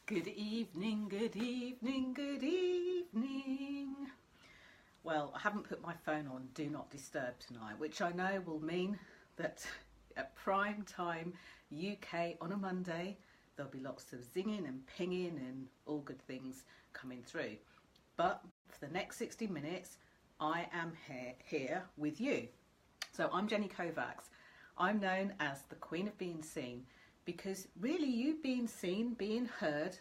Good evening, good evening, good evening. Well, I haven't put my phone on Do Not Disturb tonight, which I know will mean that at prime time UK on a Monday, there'll be lots of zinging and pinging and all good things coming through. But for the next 60 minutes, I am here with you. So I'm Jenny Kovacs. I'm known as the Queen of Being Seen, because really you being seen, being heard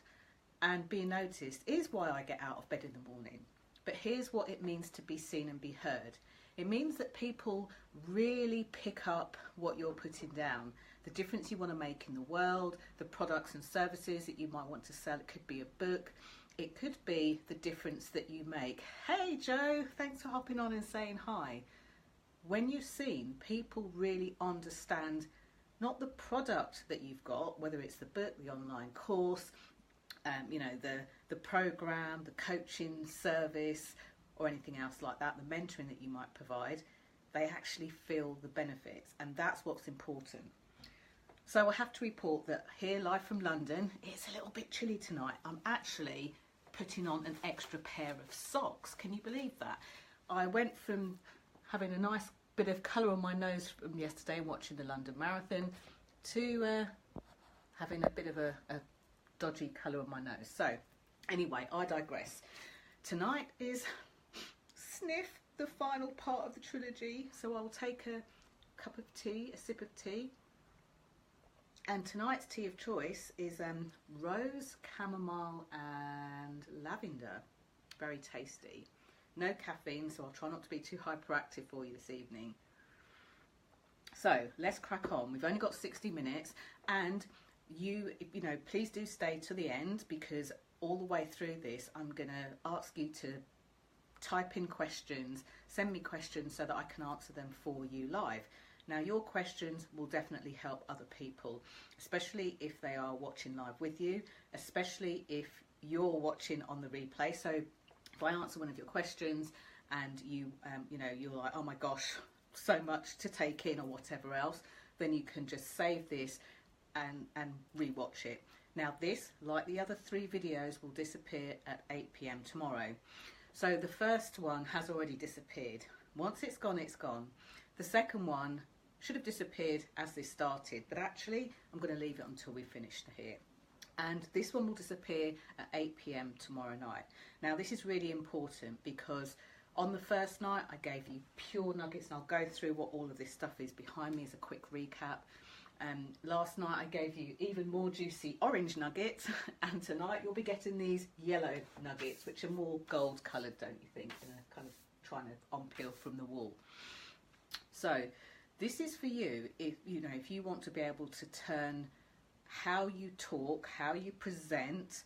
and being noticed is why I get out of bed in the morning. But here's what it means to be seen and be heard. It means that people really pick up what you're putting down, the difference you want to make in the world, the products and services that you might want to sell. It could be a book, it could be the difference that you make. Hey Joe, thanks for hopping on and saying hi. When you're seen, people really understand not the product that you've got, whether it's the book, the online course, the program, the coaching service, or anything else like that, the mentoring that you might provide. They actually feel the benefits, and that's what's important. So I have to report that here, live from London, it's a little bit chilly tonight. I'm actually putting on an extra pair of socks. Can you believe that? I went from having a nice bit of colour on my nose from yesterday watching the London Marathon to having a bit of a dodgy colour on my nose. So anyway, I digress. Tonight is sniff, the final part of the trilogy. So I'll take a cup of tea, a sip of tea. And tonight's tea of choice is rose, chamomile and lavender. Very tasty. No caffeine, so I'll try not to be too hyperactive for you this evening. So let's crack on. We've only got 60 minutes, and you know, please do stay to the end, because all the way through this, I'm going to ask you to type in questions, send me questions so that I can answer them for you live. Now, your questions will definitely help other people, especially if they are watching live with you, especially if you're watching on the replay. So if I answer one of your questions and you're like, oh my gosh, so much to take in or whatever else, then you can just save this and rewatch it. Now this, like the other 3 videos, will disappear at 8 PM tomorrow. So the first one has already disappeared. Once it's gone, it's gone. The second one should have disappeared as this started, but actually I'm going to leave it until we finish here. And this one will disappear at 8 PM tomorrow night. Now this is really important, because on the first night I gave you pure nuggets, and I'll go through what all of this stuff is behind me as a quick recap. Last night I gave you even more juicy orange nuggets, and tonight you'll be getting these yellow nuggets, which are more gold coloured, don't you think? And they're kind of trying to unpeel from the wool. So this is for you if you want to be able to turn how you talk, how you present,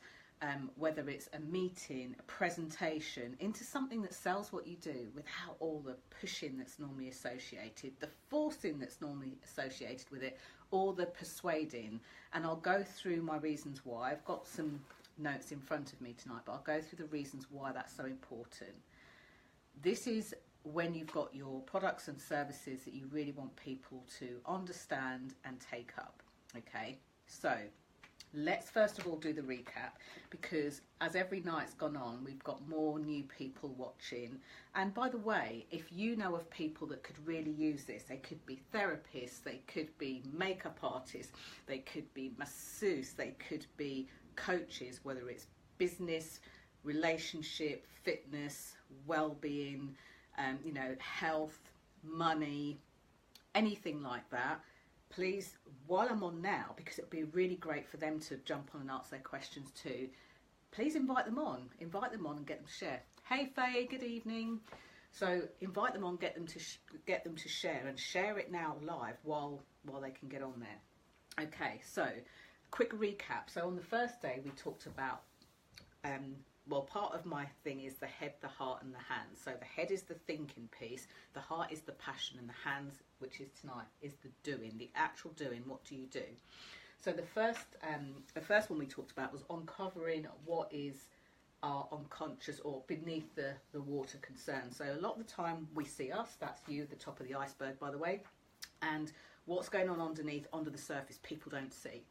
whether it's a meeting, a presentation, into something that sells what you do without all the pushing that's normally associated, the forcing that's normally associated with it, or the persuading. And I'll go through my reasons why. I've got some notes in front of me tonight, but I'll go through the reasons why that's so important. This is when you've got your products and services that you really want people to understand and take up. Okay, so let's first of all do the recap, because as every night's gone on, we've got more new people watching. And by the way, if you know of people that could really use this, they could be therapists, they could be makeup artists, they could be masseuses, they could be coaches, whether it's business, relationship, fitness, well-being, health, money, anything like that. Please, while I'm on now, because it'll be really great for them to jump on and answer their questions too, please invite them on and get them to share. Hey Faye, good evening. So invite them on, get them to share, and share it now live while they can get on there. Okay, so quick recap. So on the first day we talked about part of my thing is the head, the heart and the hands. So the head is the thinking piece, the heart is the passion, and the hands, which is tonight, is the doing, the actual doing. What do you do? So the first one we talked about was uncovering what is our unconscious or beneath the water concern. So a lot of the time we see us, that's you, the top of the iceberg by the way, and what's going on underneath, under the surface, people don't see.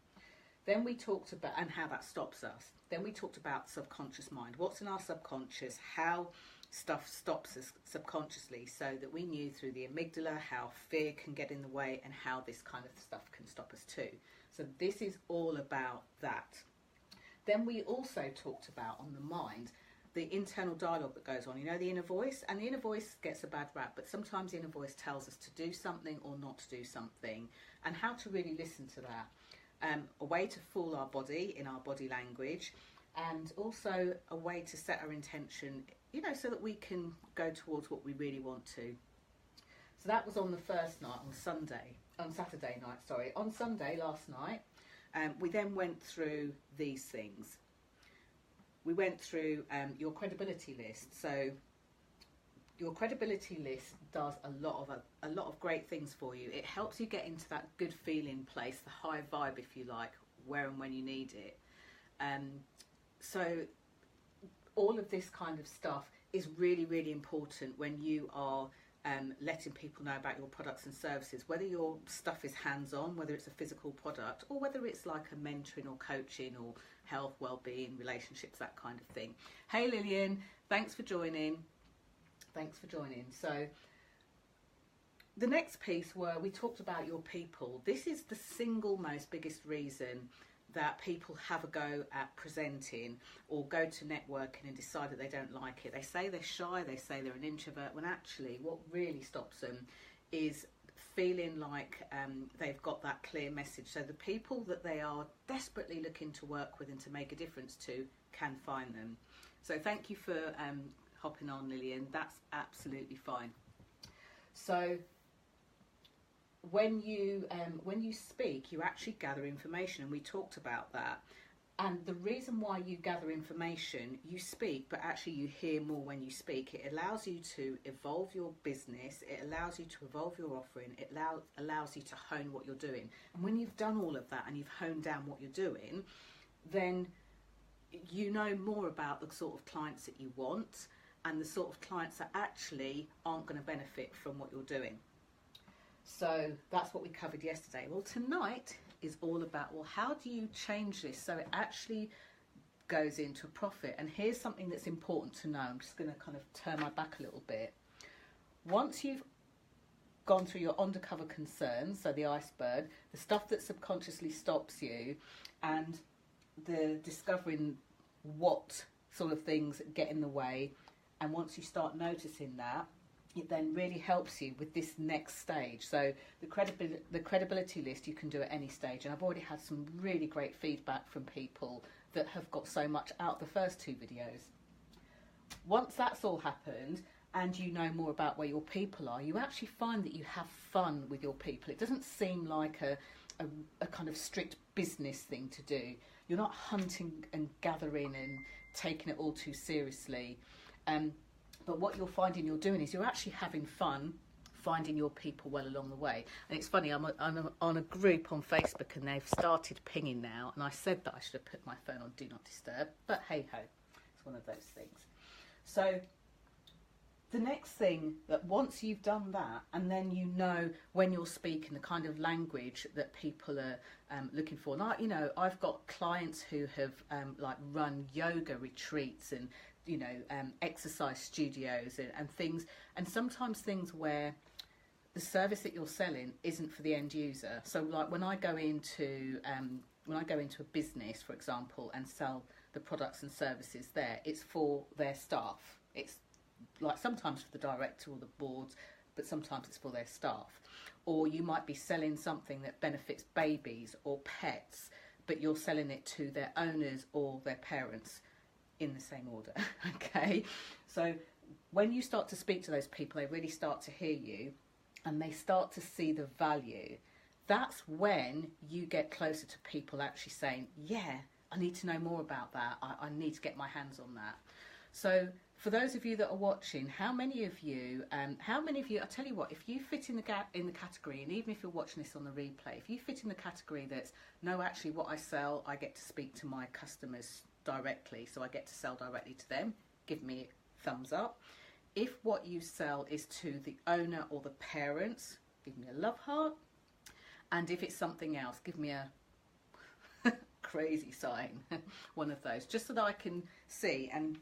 Then we talked about, and how that stops us. Then we talked about subconscious mind. What's in our subconscious, how stuff stops us subconsciously, so that we knew through the amygdala how fear can get in the way and how this kind of stuff can stop us too. So this is all about that. Then we also talked about, on the mind, the internal dialogue that goes on, you know, the inner voice. And the inner voice gets a bad rap, but sometimes the inner voice tells us to do something or not to do something, and how to really listen to that. A way to fool our body in our body language, and also a way to set our intention, you know, so that we can go towards what we really want to. So that was on the first night, on Saturday night, sorry. On Sunday, last night, we then went through these things. We went through your credibility list. So your credibility list does a lot of great things for you. It helps you get into that good feeling place, the high vibe, if you like, where and when you need it. So all of this kind of stuff is really, really important when you are letting people know about your products and services, whether your stuff is hands-on, whether it's a physical product, or whether it's like a mentoring or coaching or health, well-being, relationships, that kind of thing. Hey Lillian, thanks for joining. Thanks for joining. So the next piece where we talked about your people. This is the single most biggest reason that people have a go at presenting or go to networking and decide that they don't like it. They say they're shy, they say they're an introvert, when actually what really stops them is feeling like they've got that clear message. So the people that they are desperately looking to work with and to make a difference to can find them. So thank you for hopping on, Lillian. That's absolutely fine. So when you speak, you actually gather information, and we talked about that. And the reason why you gather information, you speak, but actually you hear more when you speak. It allows you to evolve your business. It allows you to evolve your offering. It allows you to hone what you're doing. And when you've done all of that and you've honed down what you're doing, then you know more about the sort of clients that you want and the sort of clients that actually aren't going to benefit from what you're doing. So that's what we covered yesterday. Well, tonight is all about, well, how do you change this so it actually goes into a profit? And here's something that's important to know. I'm just going to kind of turn my back a little bit. Once you've gone through your undercover concerns, so the iceberg, the stuff that subconsciously stops you, and the discovering what sort of things get in the way, and once you start noticing that, it then really helps you with this next stage. So the credibility list you can do at any stage, and I've already had some really great feedback from people that have got so much out the first two videos. Once that's all happened and you know more about where your people are, you actually find that you have fun with your people. It doesn't seem like a kind of strict business thing to do. You're not hunting and gathering and taking it all too seriously. But what you're finding you're doing is you're actually having fun finding your people well along the way. And it's funny, I'm on a group on Facebook, and they've started pinging now, and I said that I should have put my phone on Do Not Disturb, but hey ho, it's one of those things. So the next thing, that once you've done that, and then you know when you're speaking the kind of language that people are looking for. Like, you know, I've got clients who have like run yoga retreats and, you know, exercise studios and things, and sometimes things where the service that you're selling isn't for the end user. So like when I go into a business, for example, and sell the products and services there, it's for their staff. It's like sometimes for the director or the boards, but sometimes it's for their staff. Or you might be selling something that benefits babies or pets, but you're selling it to their owners or their parents in the same order. Okay, so when you start to speak to those people, they really start to hear you and they start to see the value. That's when you get closer to people actually saying, yeah, I need to know more about that. I need to get my hands on that. So for those of you that are watching, how many of you, I tell you what, if you fit in the category, and even if you're watching this on the replay, if you fit in the category that's, no, actually what I sell, I get to speak to my customers directly, so I get to sell directly to them, give me a thumbs up. If what you sell is to the owner or the parents, give me a love heart. And if it's something else, give me a crazy sign, one of those, just so that I can see and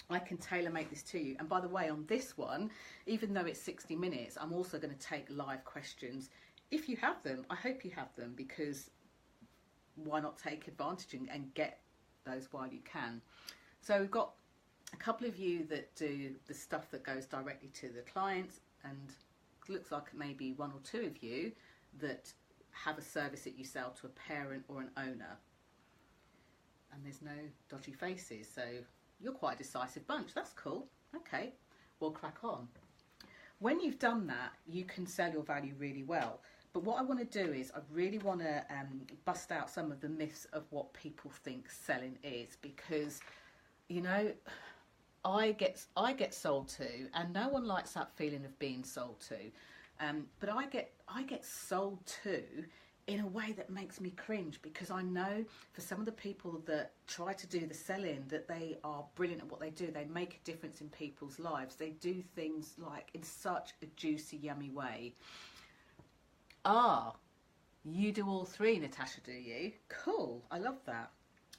I can tailor make this to you. And by the way, on this one, even though it's 60 minutes, I'm also going to take live questions. If you have them, I hope you have them, because why not take advantage and get those while you can. So we've got a couple of you that do the stuff that goes directly to the clients, and it looks like maybe one or two of you that have a service that you sell to a parent or an owner. And there's no dodgy faces, so you're quite a decisive bunch. That's cool. Okay, we'll crack on. When you've done that, you can sell your value really well. But what I want to do is I really want to bust out some of the myths of what people think selling is, because, you know, I get sold to, and no one likes that feeling of being sold to. But I get sold to in a way that makes me cringe, because I know for some of the people that try to do the selling that they are brilliant at what they do. They make a difference in people's lives. They do things like in such a juicy, yummy way. Ah, you do all three, Natasha, do you? Cool, I love that.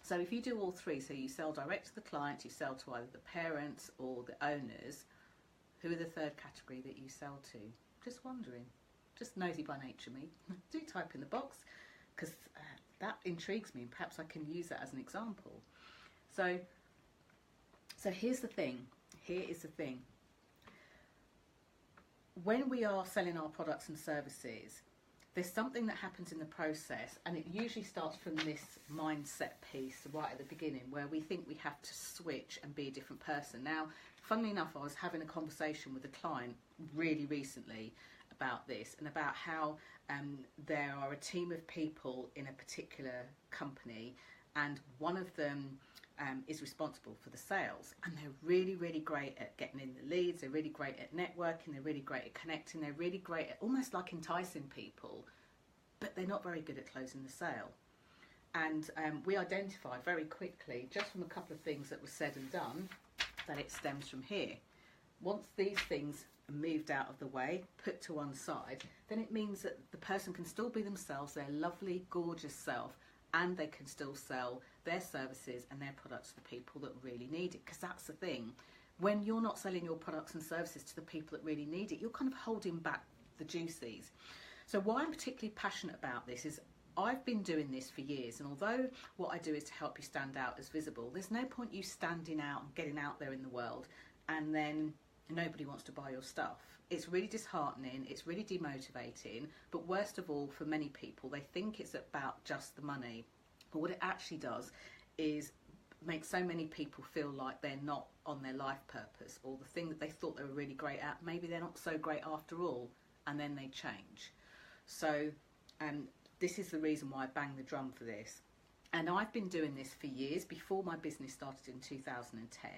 So if you do all three, so you sell direct to the client, you sell to either the parents or the owners, who are the third category that you sell to? Just wondering. Just nosy by nature, me. Do type in the box, because that intrigues me, and perhaps I can use that as an example. So here's the thing. Here is the thing. When we are selling our products and services, there's something that happens in the process, and it usually starts from this mindset piece right at the beginning, where we think we have to switch and be a different person. Now, funnily enough, I was having a conversation with a client really recently about this, and about how there are a team of people in a particular company, and one of them is responsible for the sales, and they're really, really great at getting in the leads, they're really great at networking, they're really great at connecting, they're really great at almost like enticing people, but they're not very good at closing the sale. And we identified very quickly, just from a couple of things that were said and done, that it stems from here. Once these things are moved out of the way, put to one side, then it means that the person can still be themselves, their lovely, gorgeous self, and they can still sell their services and their products to the people that really need it. Because that's the thing, when you're not selling your products and services to the people that really need it, you're kind of holding back the juices. So why I'm particularly passionate about this is I've been doing this for years, and although what I do is to help you stand out as visible, there's no point you standing out and getting out there in the world and then nobody wants to buy your stuff. It's really disheartening, it's really demotivating, but worst of all, for many people, they think it's about just the money. But what it actually does is make so many people feel like they're not on their life purpose, or the thing that they thought they were really great at, maybe they're not so great after all, and then they change. So this is the reason why I bang the drum for this. And I've been doing this for years, before my business started in 2010,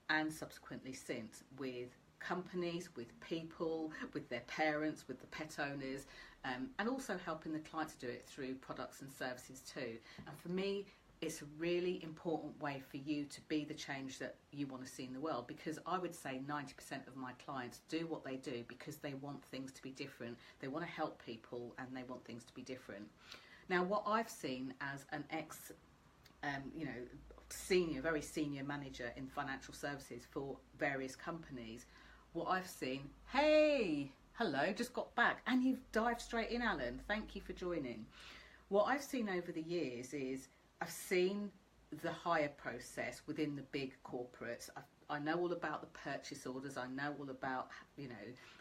and subsequently since, with companies, with people, with their parents, with the pet owners, and also helping the clients do it through products and services too. And for me, it's a really important way for you to be the change that you want to see in the world, because I would say 90% of my clients do what they do because they want things to be different. They want to help people and they want things to be different. Now, what I've seen as an very senior manager in financial services for various companies, what I've seen, hey, hello, just got back, and you've dived straight in, Alan, thank you for joining. What I've seen over the years is I've seen the hire process within the big corporates. I know all about the purchase orders, I know all about, you know,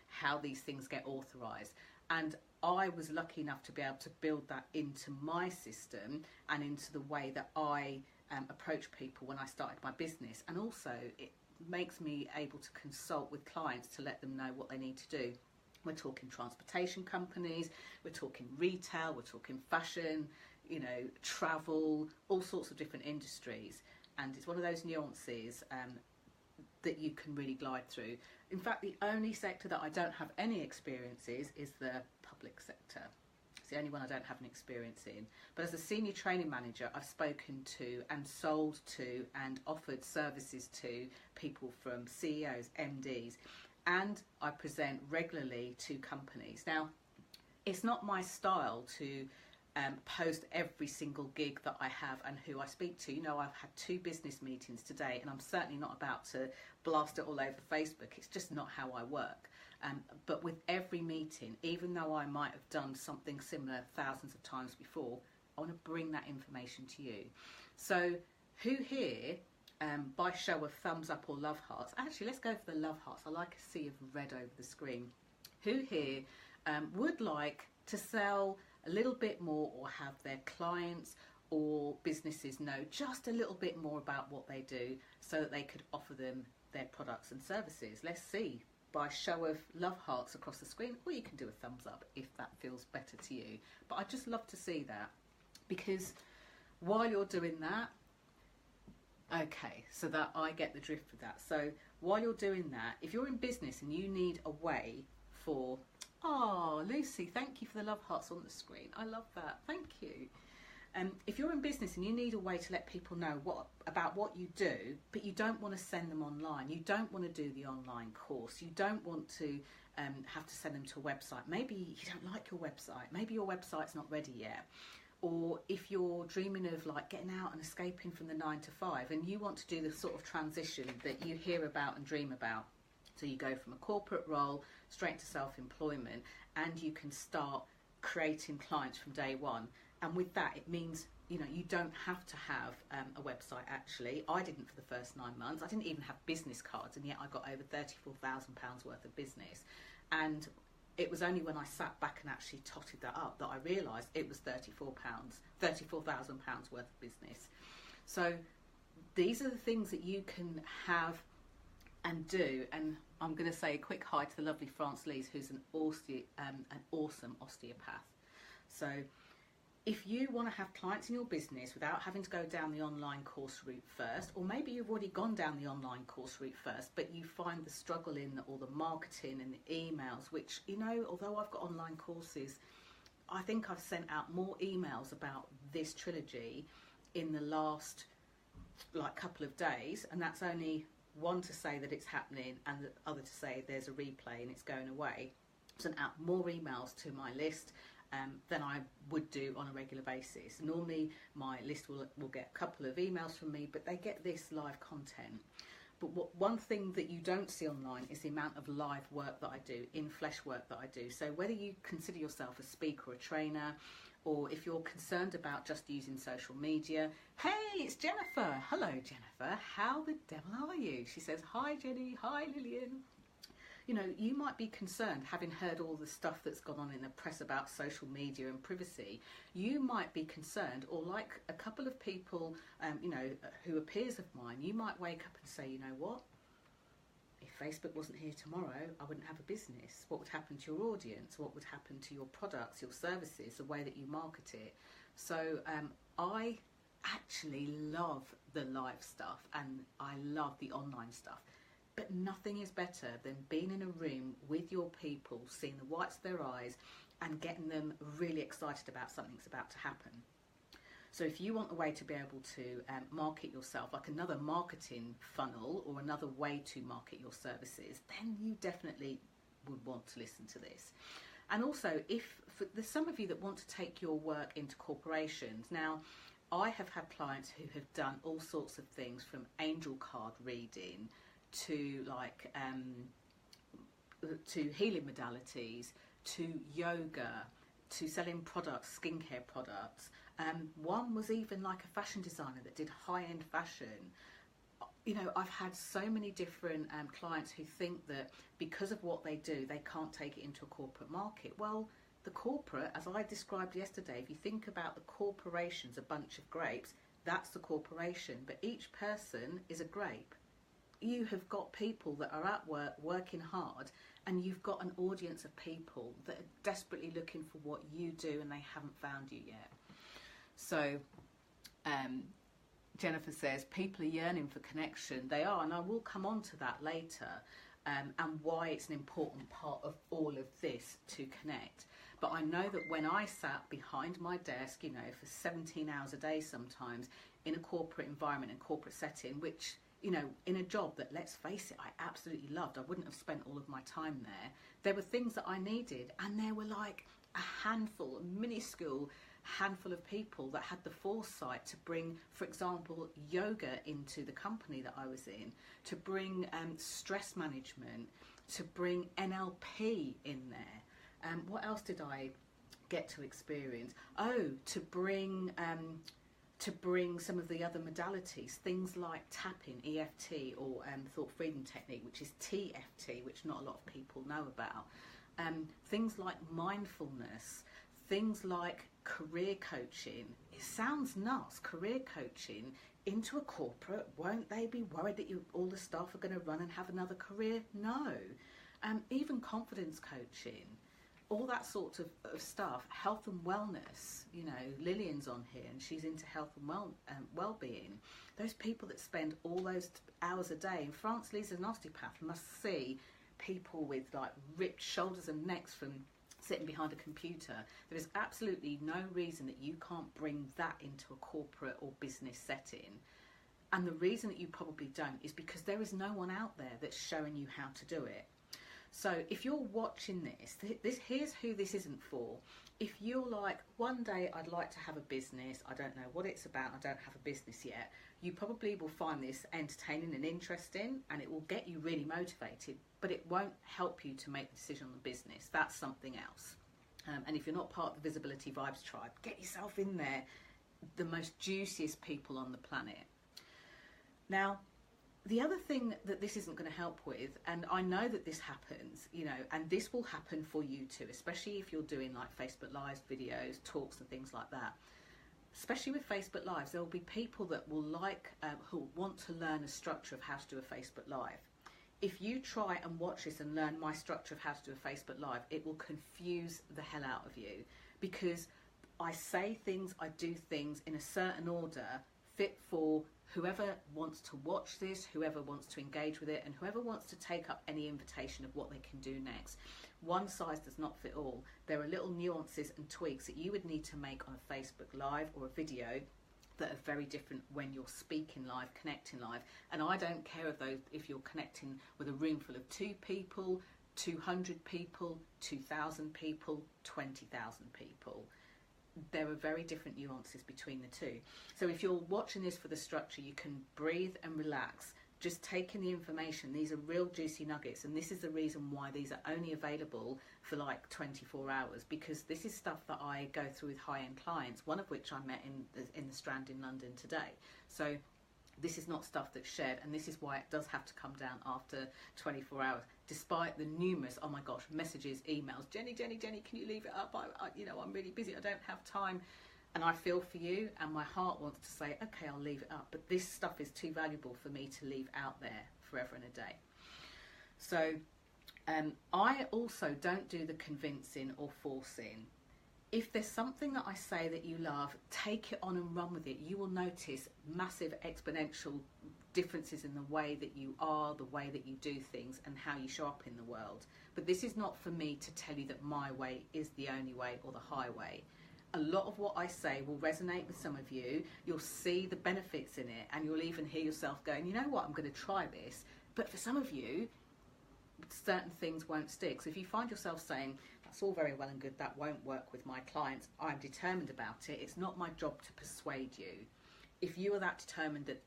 how these things get authorised, and I was lucky enough to be able to build that into my system and into the way that I approach people when I started my business. And also it makes me able to consult with clients to let them know what they need to do. We're talking transportation companies, we're talking retail, we're talking fashion, you know, travel, all sorts of different industries. And it's one of those nuances that you can really glide through. In fact, the only sector that I don't have any experience is the public sector. It's the only one I don't have an experience in. But as a senior training manager, I've spoken to and sold to and offered services to people from CEOs, MDs, and I present regularly to companies. Now, it's not my style to post every single gig that I have and who I speak to. You know, I've had 2 business meetings today, and I'm certainly not about to blast it all over Facebook. It's just not how I work. But with every meeting, even though I might have done something similar thousands of times before, I want to bring that information to you. So who here, by show of thumbs up or love hearts, actually let's go for the love hearts, I like a sea of red over the screen, who here would like to sell a little bit more, or have their clients or businesses know just a little bit more about what they do so that they could offer them their products and services? Let's see, by show of love hearts across the screen, or you can do a thumbs up if that feels better to you. But I'd just love to see that, because while you're doing that, okay, so that I get the drift of that. So while you're doing that, if you're in business and you need a way for, oh, Lucy, thank you for the love hearts on the screen. I love that. Thank you. If you're in business and you need a way to let people know about what you do, but you don't want to send them online, you don't want to do the online course, you don't want to have to send them to a website, maybe you don't like your website, maybe your website's not ready yet, or if you're dreaming of like getting out and escaping from the 9 to 5 and you want to do the sort of transition that you hear about and dream about, so you go from a corporate role straight to self-employment, and you can start creating clients from day one. And with that, it means, you know, you don't have to have a website. Actually, I didn't for the first 9 months. I didn't even have business cards, and yet I got over £34,000 worth of business. And it was only when I sat back and actually totted that up that I realised it was £34,000 worth of business. So these are the things that you can have and do. And I'm going to say a quick hi to the lovely France Lees, who's an awesome osteopath. So if you want to have clients in your business without having to go down the online course route first, or maybe you've already gone down the online course route first, but you find the struggle in all the marketing and the emails, which, you know, although I've got online courses, I think I've sent out more emails about this trilogy in the last couple of days, and that's only one to say that it's happening and the other to say there's a replay and it's going away. I've sent out more emails to my list than I would do on a regular basis. Normally my list will get a couple of emails from me, but they get this live content. But one thing that you don't see online is the amount of live work that I do, in-flesh work that I do. So whether you consider yourself a speaker or a trainer, or if you're concerned about just using social media, hey, it's Jennifer. Hello, Jennifer. How the devil are you? She says, hi, Jenny. Hi, Lillian. You know, you might be concerned, having heard all the stuff that's gone on in the press about social media and privacy, you might be concerned, or like a couple of people, you know, who are peers of mine, you might wake up and say, you know what? If Facebook wasn't here tomorrow, I wouldn't have a business. What would happen to your audience? What would happen to your products, your services, the way that you market it? So I actually love the live stuff and I love the online stuff. But nothing is better than being in a room with your people, seeing the whites of their eyes and getting them really excited about something that's about to happen. So if you want a way to be able to market yourself, like another marketing funnel or another way to market your services, then you definitely would want to listen to this. And also, there's some of you that want to take your work into corporations. Now, I have had clients who have done all sorts of things, from angel card reading to to healing modalities, to yoga, to selling products, skincare products. One was even like a fashion designer that did high-end fashion. You know, I've had so many different clients who think that because of what they do, they can't take it into a corporate market. Well, the corporate, as I described yesterday, if you think about the corporation's a bunch of grapes, that's the corporation, but each person is a grape. You have got people that are at work working hard, and you've got an audience of people that are desperately looking for what you do and they haven't found you yet. So Jennifer says people are yearning for connection. They are, and I will come on to that later, and why it's an important part of all of this to connect. But I know that when I sat behind my desk, you know, for 17 hours a day sometimes, in a corporate environment and corporate setting, which, you know, in a job that, let's face it, I absolutely loved, I wouldn't have spent all of my time there were things that I needed, and there were like a handful, a minuscule handful of people that had the foresight to bring, for example, yoga into the company that I was in, to bring stress management, to bring NLP in there. What else did I get to experience? Oh, to bring some of the other modalities, things like tapping, EFT, or thought freedom technique, which is TFT, which not a lot of people know about. Things like mindfulness, things like career coaching. It sounds nuts, career coaching into a corporate. Won't they be worried that all the staff are going to run and have another career? No. Even confidence coaching, all that sort of stuff. Health and wellness, you know, Lillian's on here and she's into health and well-being. Those people that spend all those hours a day, and France Lee's an osteopath, must see people with like ripped shoulders and necks from sitting behind a computer. There is absolutely no reason that you can't bring that into a corporate or business setting. And the reason that you probably don't is because there is no one out there that's showing you how to do it. So if you're watching this, here's who this isn't for. If you're like, one day I'd like to have a business, I don't know what it's about, I don't have a business yet, you probably will find this entertaining and interesting, and it will get you really motivated, but it won't help you to make the decision on the business. That's something else. And if you're not part of the Visibility Vibes tribe, get yourself in there. The most juiciest people on the planet. Now, the other thing that this isn't going to help with, and I know that this happens, you know, and this will happen for you too, especially if you're doing like Facebook Lives, videos, talks and things like that. Especially with Facebook Lives, there will be people that will who want to learn a structure of how to do a Facebook Live. If you try and watch this and learn my structure of how to do a Facebook Live, it will confuse the hell out of you, because I say things, I do things in a certain order, fit for whoever wants to watch this, whoever wants to engage with it, and whoever wants to take up any invitation of what they can do next. One size does not fit all. There are little nuances and tweaks that you would need to make on a Facebook Live or a video that are very different when you're speaking live, connecting live. And I don't care if you're connecting with a room full of 2 people, 200 people, 2,000 people, 20,000 people. There are very different nuances between the two. So if you're watching this for the structure, you can breathe and relax. Just take in the information. These are real juicy nuggets, and this is the reason why these are only available for like 24 hours, because this is stuff that I go through with high-end clients, one of which I met in the Strand in London today. So this is not stuff that's shared, and this is why it does have to come down after 24 hours, despite the numerous, oh my gosh, messages, emails, Jenny, can you leave it up? I'm really busy, I don't have time. And I feel for you, and my heart wants to say, okay, I'll leave it up. But this stuff is too valuable for me to leave out there forever and a day. So I also don't do the convincing or forcing. If there's something that I say that you love, take it on and run with it. You will notice massive exponential differences in the way that you are, the way that you do things, and how you show up in the world. But this is not for me to tell you that my way is the only way or the highway. A lot of what I say will resonate with some of you. You'll see the benefits in it, and you'll even hear yourself going, you know what, I'm going to try this. But for some of you, certain things won't stick. So if you find yourself saying, that's all very well and good, that won't work with my clients, I'm determined about it, it's not my job to persuade you. If you are that determined that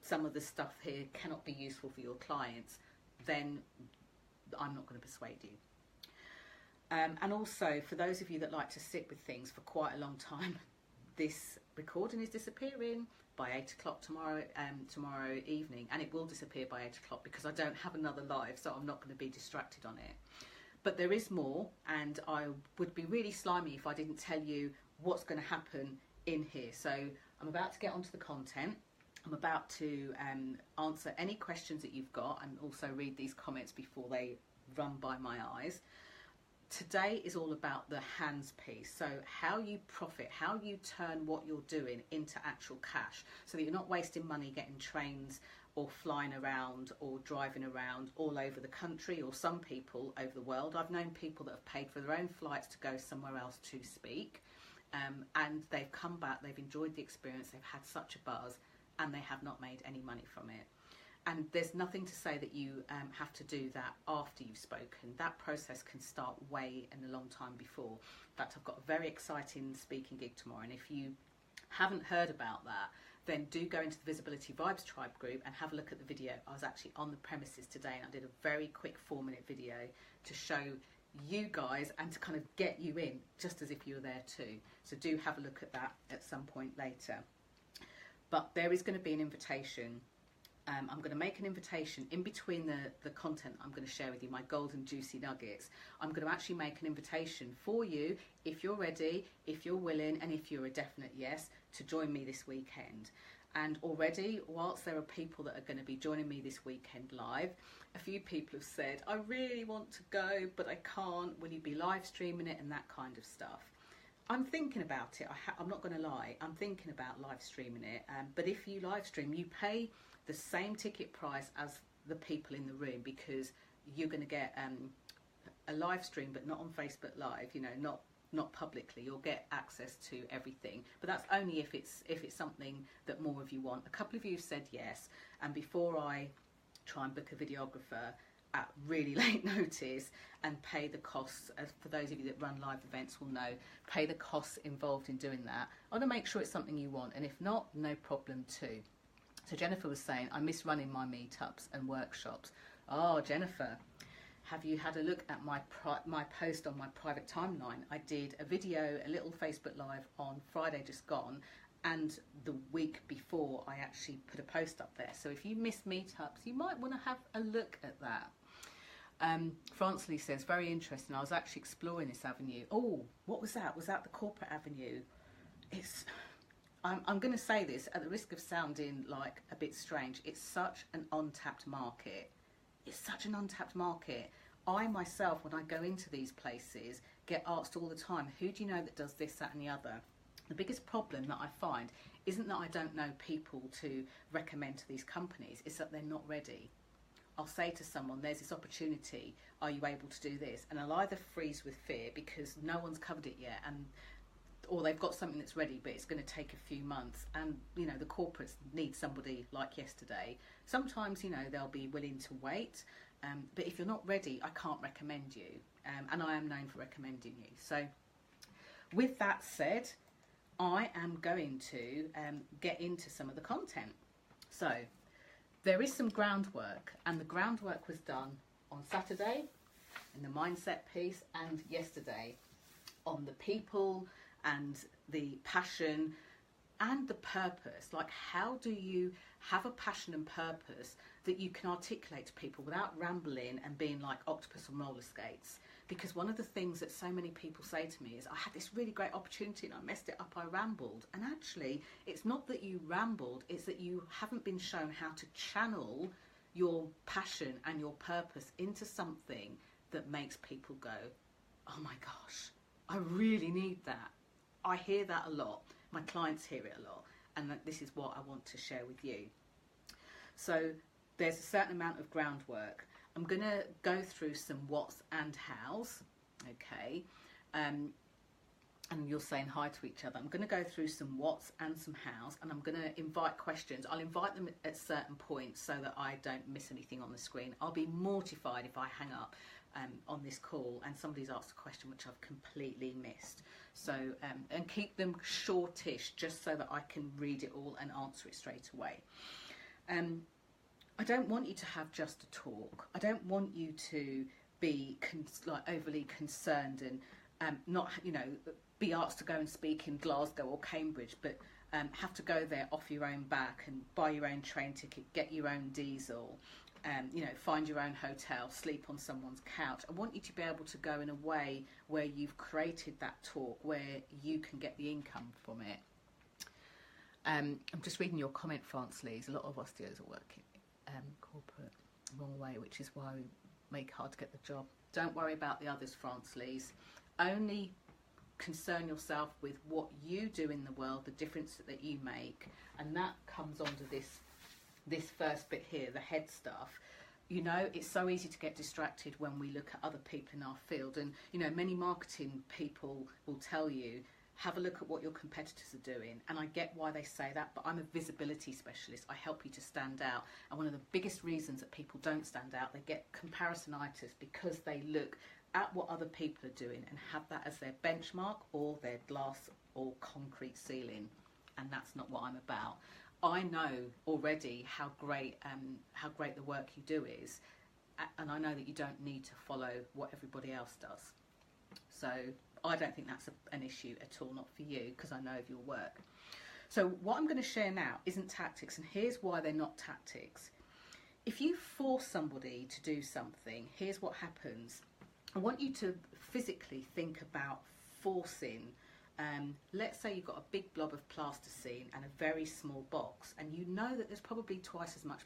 some of the stuff here cannot be useful for your clients, then I'm not going to persuade you. And also, for those of you that like to sit with things for quite a long time, this recording is disappearing by 8 o'clock tomorrow evening, and it will disappear by 8 o'clock because I don't have another live, so I'm not going to be distracted on it. But there is more, and I would be really slimy if I didn't tell you what's going to happen in here. So I'm about to get onto the content. I'm about to answer any questions that you've got, and also read these comments before they run by my eyes. Today is all about the hands piece, so how you profit, how you turn what you're doing into actual cash, so that you're not wasting money getting trains or flying around or driving around all over the country, or some people over the world. I've known people that have paid for their own flights to go somewhere else to speak, and they've come back, they've enjoyed the experience, they've had such a buzz, and they have not made any money from it. And there's nothing to say that you have to do that after you've spoken. That process can start way and a long time before. In fact, I've got a very exciting speaking gig tomorrow, and if you haven't heard about that, then do go into the Visibility Vibes Tribe group and have a look at the video. I was actually on the premises today and I did a very quick 4-minute video to show you guys and to kind of get you in, just as if you were there too. So do have a look at that at some point later. But there is going to be an invitation. I'm going to make an invitation in between the content I'm going to share with you, my golden juicy nuggets. I'm going to actually make an invitation for you, if you're ready, if you're willing, and if you're a definite yes, to join me this weekend. And already, whilst there are people that are going to be joining me this weekend live, a few people have said, I really want to go, but I can't. Will you be live streaming it and that kind of stuff? I'm thinking about it. I'm not going to lie. I'm thinking about live streaming it. But if you live stream, you pay the same ticket price as the people in the room, because you're going to get a live stream, but not on Facebook Live. You know, not publicly. You'll get access to everything, but that's only if it's something that more of you want. A couple of you said yes, and before I try and book a videographer at really late notice and pay the costs, as for those of you that run live events will know, pay the costs involved in doing that, I want to make sure it's something you want, and if not, no problem too. So Jennifer was saying, I miss running my meetups and workshops. Oh, Jennifer, have you had a look at my post on my private timeline? I did a video, a little Facebook Live on Friday just gone, and the week before I actually put a post up there. So if you miss meetups, you might want to have a look at that. France Lee says, very interesting. I was actually exploring this avenue. Oh, what was that? Was that the corporate avenue? I'm going to say this at the risk of sounding like a bit strange. It's such an untapped market. It's such an untapped market. I myself, when I go into these places, get asked all the time, who do you know that does this, that and the other? The biggest problem that I find isn't that I don't know people to recommend to these companies, it's that they're not ready. I'll say to someone, there's this opportunity, are you able to do this? And I'll either freeze with fear because no one's covered it yet, or they've got something that's ready but it's going to take a few months, and you know the corporates need somebody like yesterday. Sometimes, you know, they'll be willing to wait, but if you're not ready, I can't recommend you, and I am known for recommending you. So with that said, I am going to get into some of the content. So there is some groundwork, and the groundwork was done on Saturday in the mindset piece, and yesterday on the people and the passion and the purpose. Like, how do you have a passion and purpose that you can articulate to people without rambling and being like octopus on roller skates? Because one of the things that so many people say to me is, I had this really great opportunity and I messed it up, I rambled. And actually, it's not that you rambled, it's that you haven't been shown how to channel your passion and your purpose into something that makes people go, oh my gosh, I really need that. I hear that a lot. My clients hear it a lot, and this is what I want to share with you. So there's a certain amount of groundwork. I'm going to go through some what's and how's, okay? And you're saying hi to each other. I'm going to go through some what's and some how's, and I'm going to invite questions. I'll invite them at certain points so that I don't miss anything on the screen. I'll be mortified if I hang up on this call and somebody's asked a question which I've completely missed. So, and keep them shortish just so that I can read it all and answer it straight away. I don't want you to have just a talk. I don't want you to be like overly concerned and not, you know, be asked to go and speak in Glasgow or Cambridge, but have to go there off your own back and buy your own train ticket, get your own diesel, you know, find your own hotel, sleep on someone's couch. I want you to be able to go in a way where you've created that talk, where you can get the income from it. I'm just reading your comment, France Lees. A lot of osteos are working corporate wrong way, which is why we make it hard to get the job. Don't worry about the others, France Lees. Only concern yourself with what you do in the world, the difference that you make, and that comes onto this first bit here, the head stuff. You know, it's so easy to get distracted when we look at other people in our field, and you know, many marketing people will tell you have a look at what your competitors are doing. And I get why they say that, but I'm a visibility specialist. I help you to stand out. And one of the biggest reasons that people don't stand out, they get comparisonitis because they look at what other people are doing and have that as their benchmark or their glass or concrete ceiling. And that's not what I'm about. I know already how great the work you do is, and I know that you don't need to follow what everybody else does. So I don't think that's an issue at all, not for you, because I know of your work. So what I'm going to share now isn't tactics, and here's why they're not tactics. If you force somebody to do something, here's what happens. I want you to physically think about forcing. Let's say you've got a big blob of plasticine and a very small box, and you know that there's probably twice as much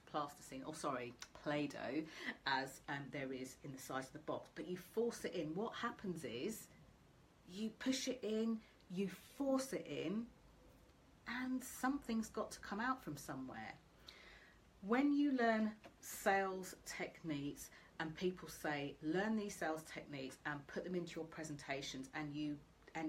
Play-Doh as there is in the size of the box, but you force it in. What happens is you push it in, you force it in, and something's got to come out from somewhere. When you learn sales techniques and people say, learn these sales techniques and put them into your presentations, and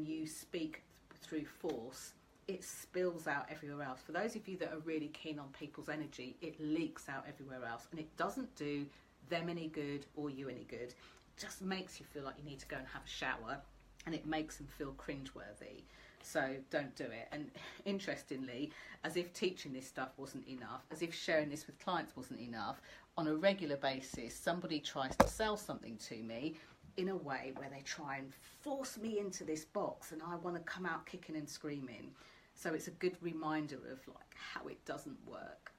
you speak through force, it spills out everywhere else. For those of you that are really keen on people's energy, it leaks out everywhere else, and it doesn't do them any good or you any good. It just makes you feel like you need to go and have a shower, and it makes them feel cringeworthy. So don't do it. And interestingly, as if teaching this stuff wasn't enough, as if sharing this with clients wasn't enough, on a regular basis somebody tries to sell something to me in a way where they try and force me into this box, and I want to come out kicking and screaming. So it's a good reminder of like how it doesn't work.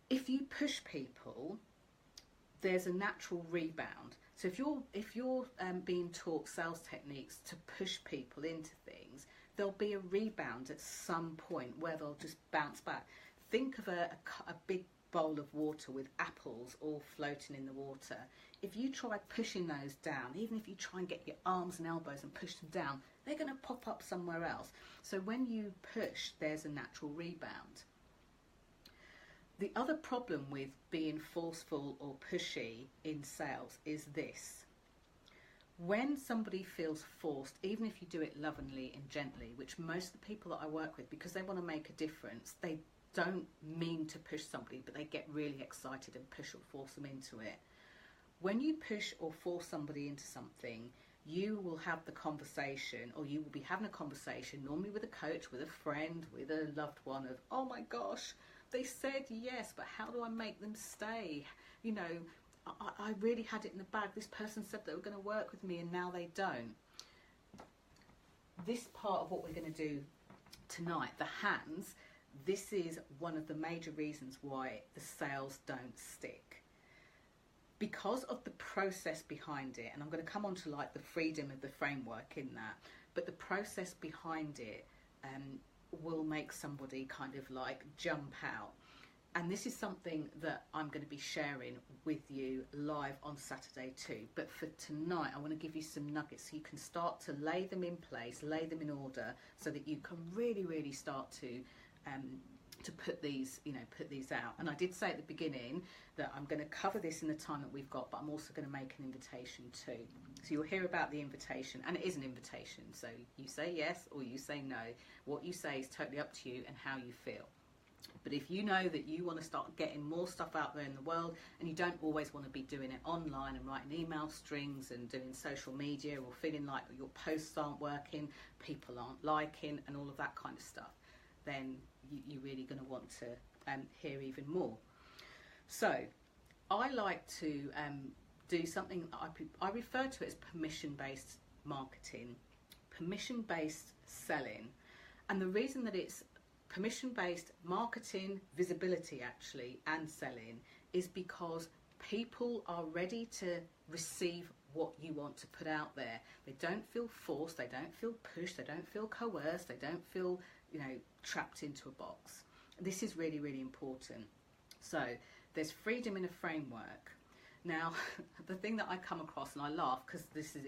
If you push people, there's a natural rebound. So if you're being taught sales techniques to push people into things, there'll be a rebound at some point where they'll just bounce back. Think of a big bowl of water with apples all floating in the water. If you try pushing those down, even if you try and get your arms and elbows and push them down, they're going to pop up somewhere else. So when you push, there's a natural rebound. The other problem with being forceful or pushy in sales is this. When somebody feels forced, even if you do it lovingly and gently, which most of the people that I work with, because they want to make a difference, they don't mean to push somebody, but they get really excited and push or force them into it. When you push or force somebody into something, you will have the conversation, or you will be having a conversation, normally with a coach, with a friend, with a loved one, of, oh my gosh, they said yes, but how do I make them stay? You know, I really had it in the bag. This person said they were going to work with me and now they don't. This part of what we're going to do tonight, the hands, this is one of the major reasons why the sales don't stick. Because of the process behind it, and I'm going to come on to like the freedom of the framework in that, but the process behind it will make somebody kind of like jump out. And this is something that I'm going to be sharing with you live on Saturday too. But for tonight, I want to give you some nuggets so you can start to lay them in place, lay them in order, so that you can really, really start to put these, put these out. And I did say at the beginning that I'm going to cover this in the time that we've got, but I'm also going to make an invitation too. So you'll hear about the invitation, and it is an invitation. So you say yes or you say no. What you say is totally up to you and how you feel. But if you know that you want to start getting more stuff out there in the world, and you don't always want to be doing it online and writing email strings and doing social media, or feeling like your posts aren't working, people aren't liking, and all of that kind of stuff, then you're really going to want to hear even more. So I like to do something I refer to as permission-based marketing, permission-based selling. And the reason that it's permission-based marketing, visibility actually, and selling is because people are ready to receive what you want to put out there. They don't feel forced, they don't feel pushed, they don't feel coerced, they don't feel, trapped into a box. This is really, really important. So there's freedom in a framework. Now, the thing that I come across, and I laugh because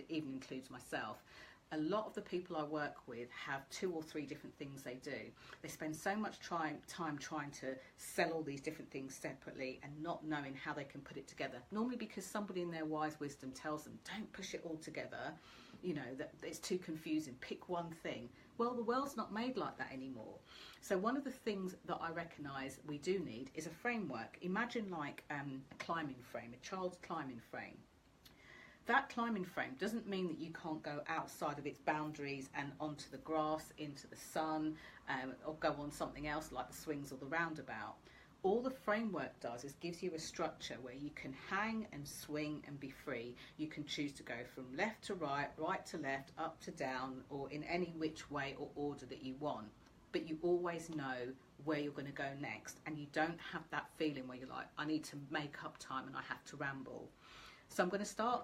even includes myself, a lot of the people I work with have 2 or 3 different things they do. They spend so much time trying to sell all these different things separately and not knowing how they can put it together. Normally because somebody in their wise wisdom tells them, don't push it all together. you know, that it's too confusing, pick one thing. Well, the world's not made like that anymore. So one of the things that I recognise we do need is a framework. Imagine like a climbing frame, a child's climbing frame. That climbing frame doesn't mean that you can't go outside of its boundaries and onto the grass, into the sun, or go on something else like the swings or the roundabout. All the framework does is gives you a structure where you can hang and swing and be free. You can choose to go from left to right, right to left, up to down, or in any which way or order that you want. But you always know where you're going to go next, and you don't have that feeling where you're like, I need to make up time and I have to ramble. So I'm going to start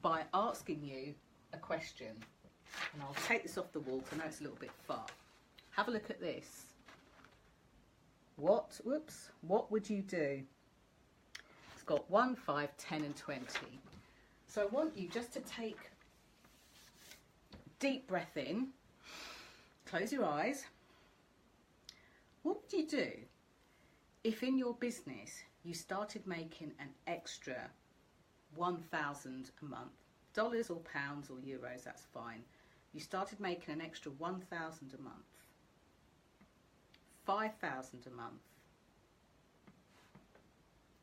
by asking you a question, and I'll take this off the wall because I know it's a little bit far. Have a look at this. What would you do? It's got 1, 5, 10 and 20. So I want you just to take a deep breath in, close your eyes. What would you do if in your business you started making an extra 1,000 a month? Dollars or pounds or euros, that's fine. You started making an extra 1,000 a month. 5,000 a month,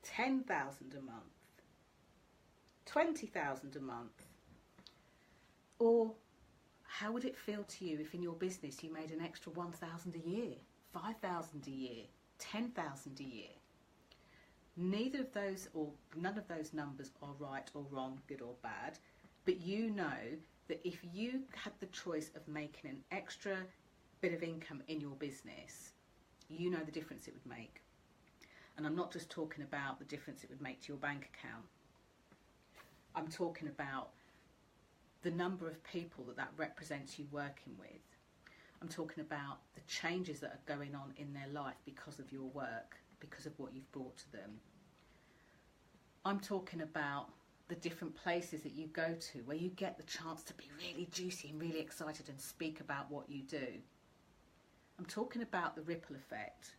10,000 a month, 20,000 a month. Or how would it feel to you if in your business you made an extra 1,000 a year, 5,000 a year, 10,000 a year? Neither of those or none of those numbers are right or wrong, good or bad, but you know that if you had the choice of making an extra bit of income in your business, you know the difference it would make. And I'm not just talking about the difference it would make to your bank account. I'm talking about the number of people that represents you working with. I'm talking about the changes that are going on in their life because of your work, because of what you've brought to them. I'm talking about the different places that you go to where you get the chance to be really juicy and really excited and speak about what you do. I'm talking about the ripple effect.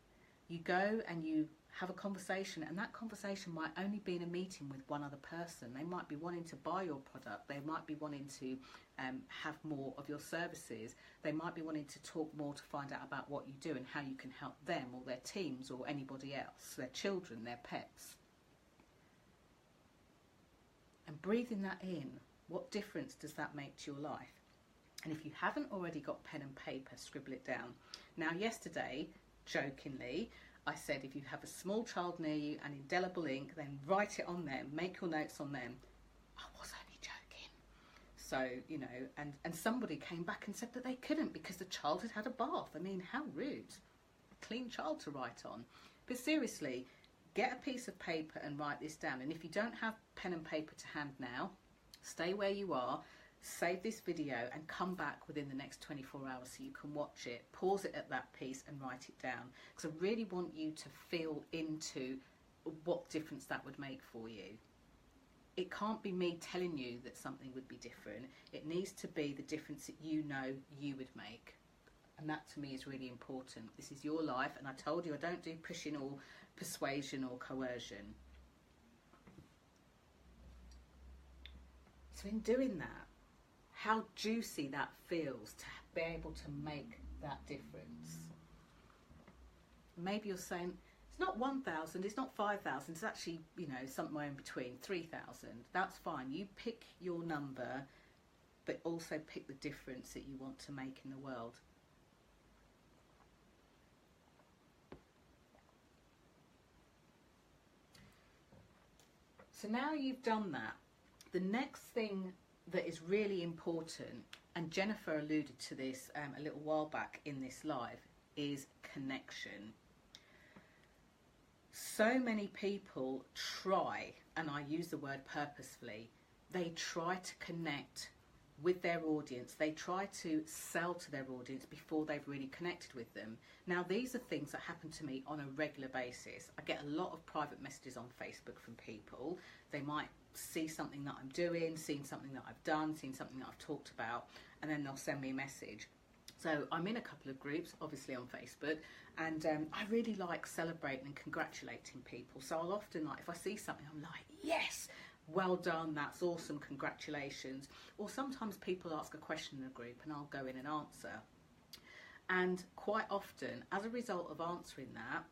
You go and you have a conversation, and that conversation might only be in a meeting with one other person. They might be wanting to buy your product. They might be wanting to have more of your services. They might be wanting to talk more to find out about what you do and how you can help them or their teams or anybody else, their children, their pets. And breathing that in, what difference does that make to your life? And if you haven't already got pen and paper, scribble it down. Now, yesterday, jokingly, I said if you have a small child near you and indelible ink, then write it on them, make your notes on them. I was only joking. So, you know, and somebody came back and said that they couldn't because the child had had a bath. I mean, how rude. A clean child to write on. But seriously, get a piece of paper and write this down. And if you don't have pen and paper to hand now, stay where you are. Save this video and come back within the next 24 hours so you can watch it, pause it at that piece and write it down, because I really want you to feel into what difference that would make for you. It can't be me telling you that something would be different. It needs to be the difference that you know you would make, and that to me is really important. This is your life, and I told you I don't do pushing or persuasion or coercion. So in doing that, how juicy that feels to be able to make that difference. Maybe you're saying, it's not 1,000, it's not 5,000, it's actually, you know, somewhere in between, 3,000. That's fine. You pick your number, but also pick the difference that you want to make in the world. So now you've done that, the next thing that is really important, and Jennifer alluded to this a little while back in this live, is connection. So many people try, and I use the word purposefully, they try to connect with their audience. They try to sell to their audience before they've really connected with them. Now, these are things that happen to me on a regular basis. I get a lot of private messages on Facebook from people. They might see something that I'm doing, seeing something that I've done, seeing something that I've talked about, and then they'll send me a message. So I'm in a couple of groups, obviously on Facebook, and I really like celebrating and congratulating people. So I'll often, like, if I see something, I'm like, yes, well done, that's awesome, congratulations. Or sometimes people ask a question in a group and I'll go in and answer. And quite often, as a result of answering that,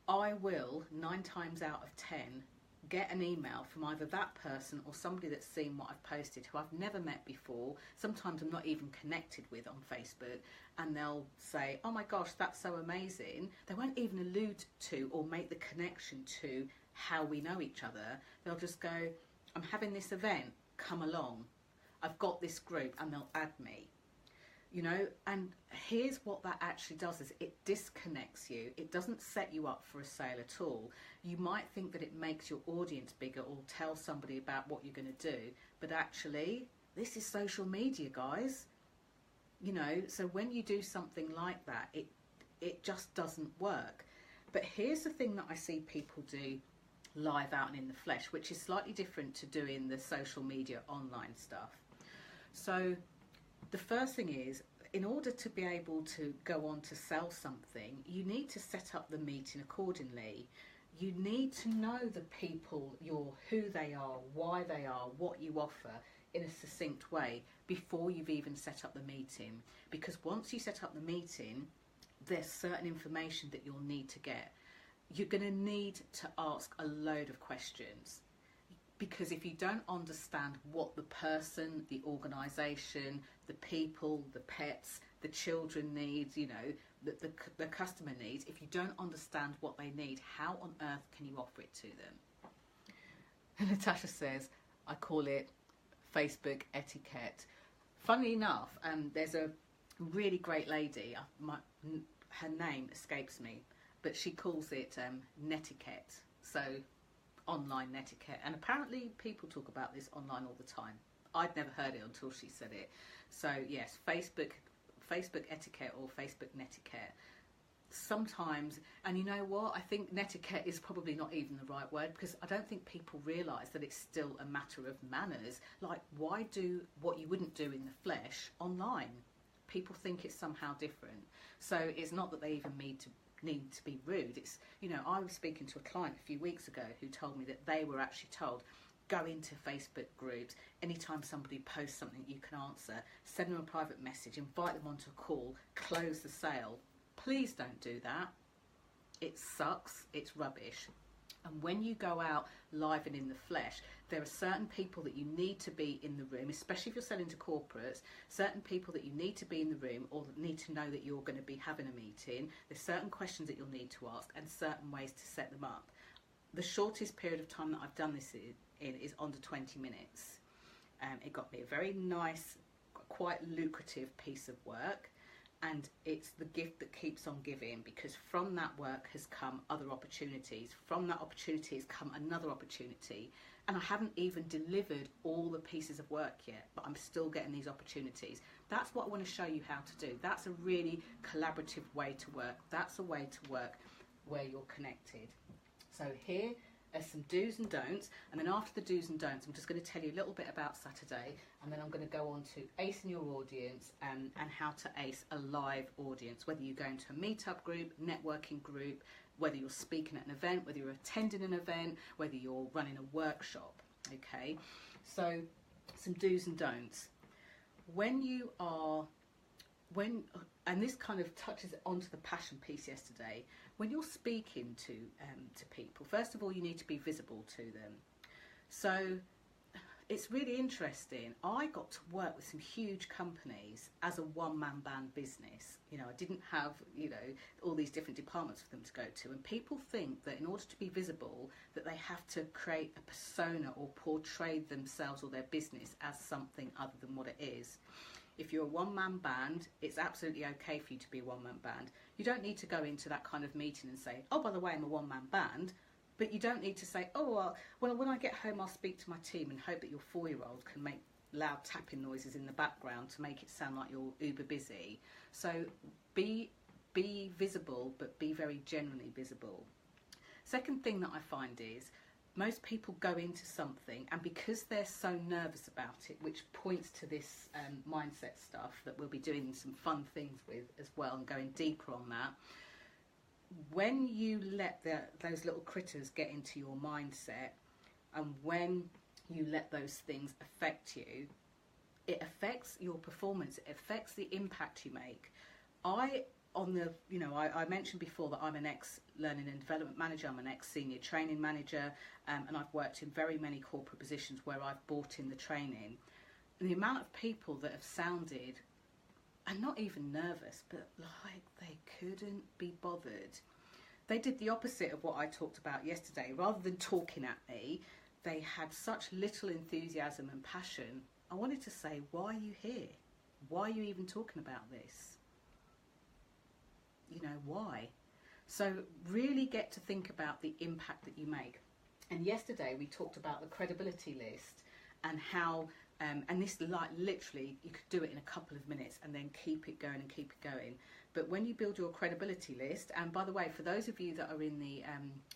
I will, 9 times out of 10, get an email from either that person or somebody that's seen what I've posted who I've never met before. Sometimes I'm not even connected with on Facebook, and they'll say, oh my gosh, that's so amazing. They won't even allude to or make the connection to how we know each other. They'll just go, I'm having this event, come along. I've got this group, and they'll add me. You know, and here's what that actually does is it disconnects you. It doesn't set you up for a sale at all. You might think that it makes your audience bigger or tell somebody about what you're going to do, but actually this is social media, guys. You know, so when you do something like that, it just doesn't work. But here's the thing that I see people do live out and in the flesh, which is slightly different to doing the social media online stuff. So the first thing is, in order to be able to go on to sell something, you need to set up the meeting accordingly. You need to know the people, who they are, why they are, what you offer in a succinct way before you've even set up the meeting. Because once you set up the meeting, there's certain information that you'll need to get. You're going to need to ask a load of questions. Because if you don't understand what the person, the organisation, the people, the pets, the children needs, you know, the customer needs, if you don't understand what they need, how on earth can you offer it to them? And Natasha says, I call it Facebook etiquette. Funnily enough, there's a really great lady, her name escapes me, but she calls it netiquette. So online netiquette, and apparently people talk about this online all the time. I'd never heard it until she said it. So yes, Facebook etiquette or Facebook netiquette. Sometimes, and you know what, I think netiquette is probably not even the right word, because I don't think people realise that it's still a matter of manners. Like, why do what you wouldn't do in the flesh online? People think it's somehow different. So it's not that they even need to be rude. It's, you know, I was speaking to a client a few weeks ago who told me that they were actually told, go into Facebook groups, anytime somebody posts something you can answer, send them a private message, invite them onto a call, close the sale. Please don't do that. It sucks, it's rubbish. And when you go out live and in the flesh, there are certain people that you need to be in the room, especially if you're selling to corporates, certain people that you need to be in the room or that need to know that you're going to be having a meeting. There's certain questions that you'll need to ask and certain ways to set them up. The shortest period of time that I've done this in is under 20 minutes. It got me a very nice, quite lucrative piece of work. And it's the gift that keeps on giving, because from that work has come other opportunities. From that opportunity has come another opportunity. And I haven't even delivered all the pieces of work yet, but I'm still getting these opportunities. That's what I want to show you how to do. That's a really collaborative way to work. That's a way to work where you're connected. So here are some do's and don'ts, and then after the do's and don'ts, I'm just going to tell you a little bit about Saturday, and then I'm going to go on to acing your audience and how to ace a live audience, whether you go into a meetup group, networking group, whether you're speaking at an event, whether you're attending an event, whether you're running a workshop. Okay, so some do's and don'ts. And this kind of touches onto the passion piece yesterday. When you're speaking to people, first of all, you need to be visible to them. So it's really interesting. I got to work with some huge companies as a one-man band business. You know, I didn't have, you know, all these different departments for them to go to. And people think that in order to be visible, that they have to create a persona or portray themselves or their business as something other than what it is. If you're a one-man band, it's absolutely okay for you to be a one-man band. You don't need to go into that kind of meeting and say, oh, by the way, I'm a one-man band. But you don't need to say, oh, well, when I get home, I'll speak to my team and hope that your 4-year-old can make loud tapping noises in the background to make it sound like you're uber busy. So be visible, but be very generally visible. Second thing that I find is, most people go into something, and because they're so nervous about it, which points to this mindset stuff that we'll be doing some fun things with as well and going deeper on that, when you let those little critters get into your mindset, and when you let those things affect you, it affects your performance, it affects the impact you make. I mentioned before that I'm an ex-learning and development manager, I'm an ex-senior training manager, and I've worked in very many corporate positions where I've brought in the training. And the amount of people that have sounded, and not even nervous, but like they couldn't be bothered. They did the opposite of what I talked about yesterday. Rather than talking at me, they had such little enthusiasm and passion. I wanted to say, why are you here? Why are you even talking about this? You know, why? So really get to think about the impact that you make. And yesterday we talked about the credibility list and how, and this, like, literally you could do it in a couple of minutes and then keep it going and keep it going. But when you build your credibility list, and by the way, for those of you that are in the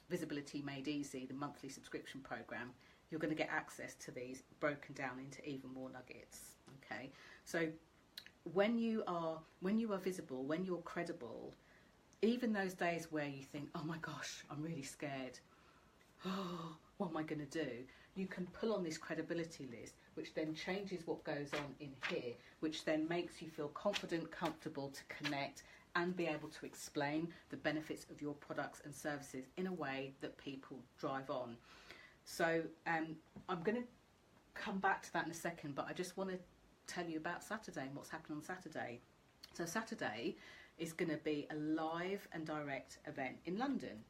Visibility Made Easy, the monthly subscription program, you're going to get access to these broken down into even more nuggets. Okay, so when you are visible, when you're credible, even those days where you think, oh my gosh, I'm really scared, oh, what am I going to do? You can pull on this credibility list, which then changes what goes on in here, which then makes you feel confident, comfortable to connect and be able to explain the benefits of your products and services in a way that people drive on. So I'm going to come back to that in a second, but I just want to tell you about Saturday and what's happening on Saturday. So Saturday is going to be a live and direct event in London.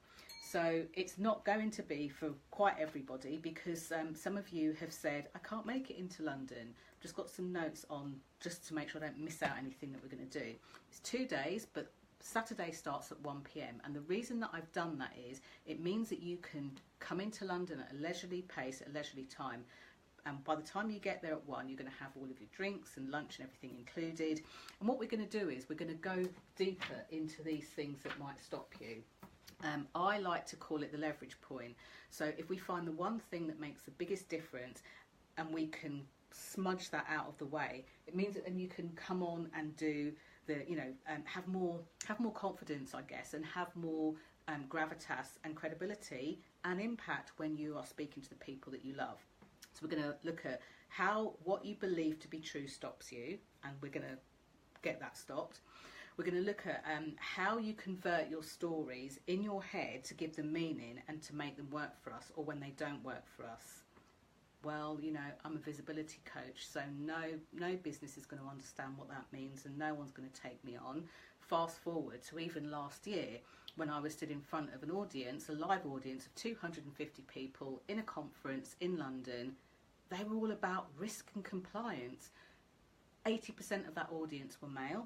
So it's not going to be for quite everybody because some of you have said, I can't make it into London. I've just got some notes on just to make sure I don't miss out anything that we're going to do. It's 2 days, but Saturday starts at 1 p.m. and the reason that I've done that is it means that you can come into London at a leisurely pace, at a leisurely time. And by the time you get there at 1, you're going to have all of your drinks and lunch and everything included. And what we're going to do is we're going to go deeper into these things that might stop you. I like to call it the leverage point. So if we find the one thing that makes the biggest difference and we can smudge that out of the way, it means that then you can come on and do the, have more confidence, I guess, and have more gravitas and credibility and impact when you are speaking to the people that you love. So we're going to look at what you believe to be true stops you, and we're going to get that stopped. We're going to look at how you convert your stories in your head to give them meaning and to make them work for us, or when they don't work for us. Well, I'm a visibility coach, so no business is going to understand what that means, and no one's going to take me on. Fast forward to even last year, when I was stood in front of an audience, a live audience of 250 people in a conference in London. They were all about risk and compliance. 80% of that audience were male.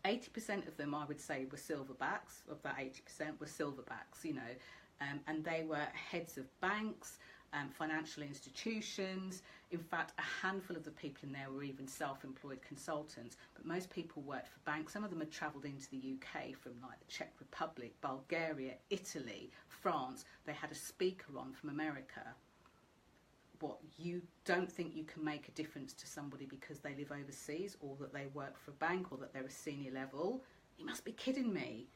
80% of them, I would say, were silverbacks. Of that 80% were silverbacks, and they were heads of banks, financial institutions. In fact, a handful of the people in there were even self-employed consultants, but most people worked for banks. Some of them had travelled into the UK from like the Czech Republic, Bulgaria, Italy, France. They had a speaker on from America. What, you don't think you can make a difference to somebody because they live overseas, or that they work for a bank, or that they're a senior level? You must be kidding me.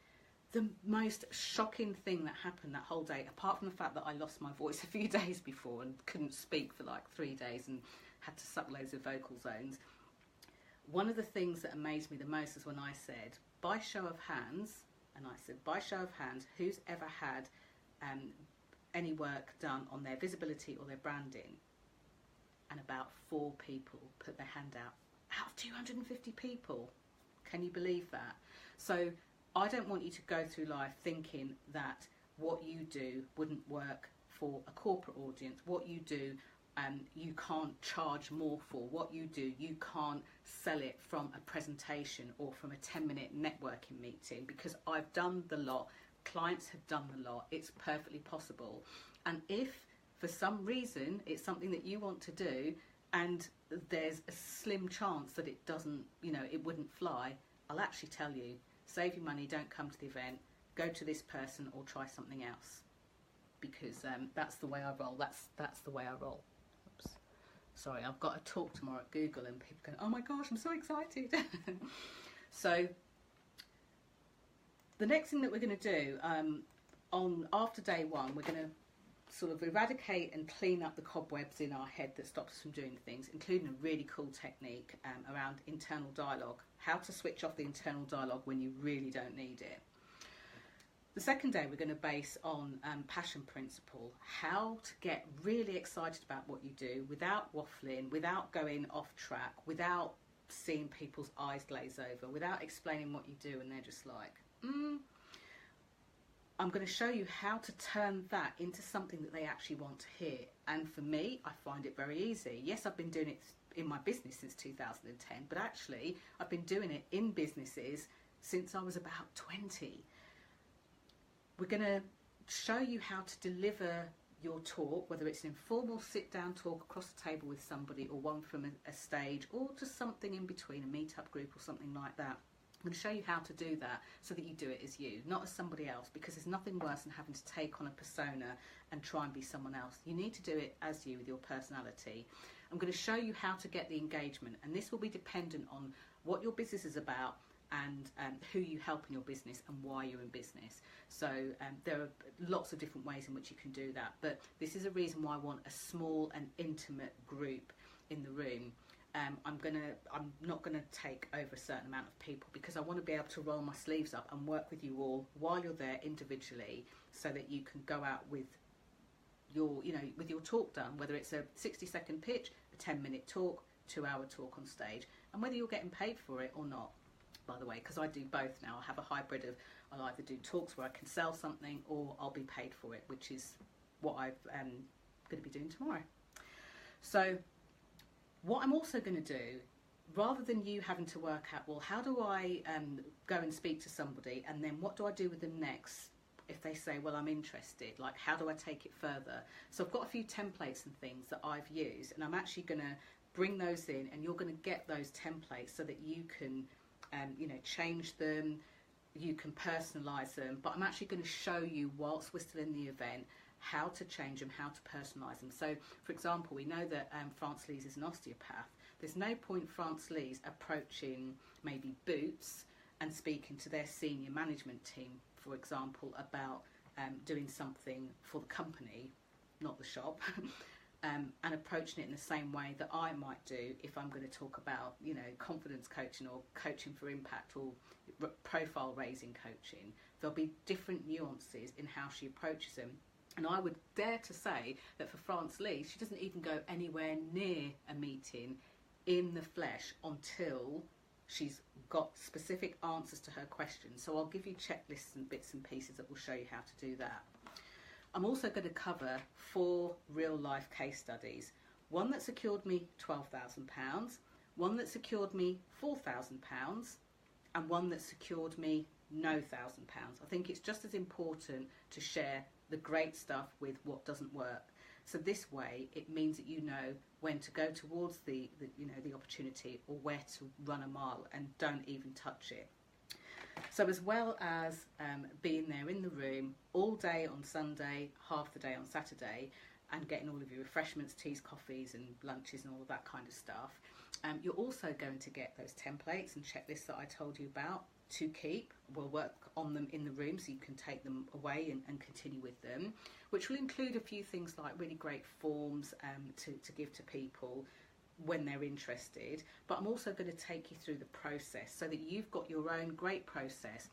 The most shocking thing that happened that whole day, apart from the fact that I lost my voice a few days before and couldn't speak for like 3 days and had to suck loads of vocal zones, one of the things that amazed me the most is when I said, by show of hands, and I said, by show of hands, who's ever had any work done on their visibility or their branding? And about 4 people put their hand out of 250 people. Can you believe that? So I don't want you to go through life thinking that what you do wouldn't work for a corporate audience. What you do, you can't charge more for. What you do, you can't sell it from a presentation or from a 10-minute networking meeting, because I've done the lot. Clients have done the lot. It's perfectly possible. And if for some reason it's something that you want to do and there's a slim chance that it doesn't, it wouldn't fly, I'll actually tell you, save your money, don't come to the event, go to this person or try something else, because that's the way I roll. That's the way I roll. Oops. Sorry, I've got a talk tomorrow at Google and people go, oh my gosh, I'm so excited. So the next thing that we're going to do, after day 1, we're going to sort of eradicate and clean up the cobwebs in our head that stops us from doing things, including a really cool technique around internal dialogue, how to switch off the internal dialogue when you really don't need it. The second day we're going to base on passion principle, how to get really excited about what you do without waffling, without going off track, without seeing people's eyes glaze over, without explaining what you do and they're just like, I'm going to show you how to turn that into something that they actually want to hear. And for me, I find it very easy. Yes, I've been doing it in my business since 2010, but actually I've been doing it in businesses since I was about 20. We're going to show you how to deliver your talk, whether it's an informal sit-down talk across the table with somebody or one from a stage or just something in between, a meet-up group or something like that. I'm going to show you how to do that so that you do it as you, not as somebody else, because there's nothing worse than having to take on a persona and try and be someone else. You need to do it as you with your personality. I'm going to show you how to get the engagement, and this will be dependent on what your business is about and who you help in your business and why you're in business. So there are lots of different ways in which you can do that, but this is a reason why I want a small and intimate group in the room. I'm not gonna take over a certain amount of people because I want to be able to roll my sleeves up and work with you all while you're there individually, so that you can go out with your, with your talk done, whether it's a 60-second pitch, a 10-minute talk, 2-hour talk on stage, and whether you're getting paid for it or not, by the way, because I do both now. I have a hybrid of, I'll either do talks where I can sell something or I'll be paid for it, which is what I'm going to be doing tomorrow. So what I'm also going to do, rather than you having to work out, well, how do I go and speak to somebody, and then what do I do with them next if they say, well, I'm interested, like how do I take it further? So I've got a few templates and things that I've used, and I'm actually going to bring those in, and you're going to get those templates so that you can change them, you can personalise them, but I'm actually going to show you whilst we're still in the event how to change them, how to personalise them. So, for example, we know that France Lees is an osteopath. There's no point France Lees approaching maybe Boots and speaking to their senior management team, for example, about doing something for the company, not the shop, and approaching it in the same way that I might do if I'm going to talk about, confidence coaching or coaching for impact or profile raising coaching. There'll be different nuances in how she approaches them. And I would dare to say that for France Lee, she doesn't even go anywhere near a meeting in the flesh until she's got specific answers to her questions. So I'll give you checklists and bits and pieces that will show you how to do that. I'm also going to cover 4 real life case studies. One that secured me £12,000, one that secured me £4,000, and one that secured me no £1,000. I think it's just as important to share the great stuff with what doesn't work. So this way it means that you know when to go towards the opportunity or where to run a mile and don't even touch it. So as well as being there in the room all day on Sunday, half the day on Saturday, and getting all of your refreshments, teas, coffees and lunches and all of that kind of stuff, you're also going to get those templates and checklists that I told you about to keep. We'll work on them in the room so you can take them away and continue with them, which will include a few things like really great forms to give to people when they're interested. But I'm also going to take you through the process so that you've got your own great process.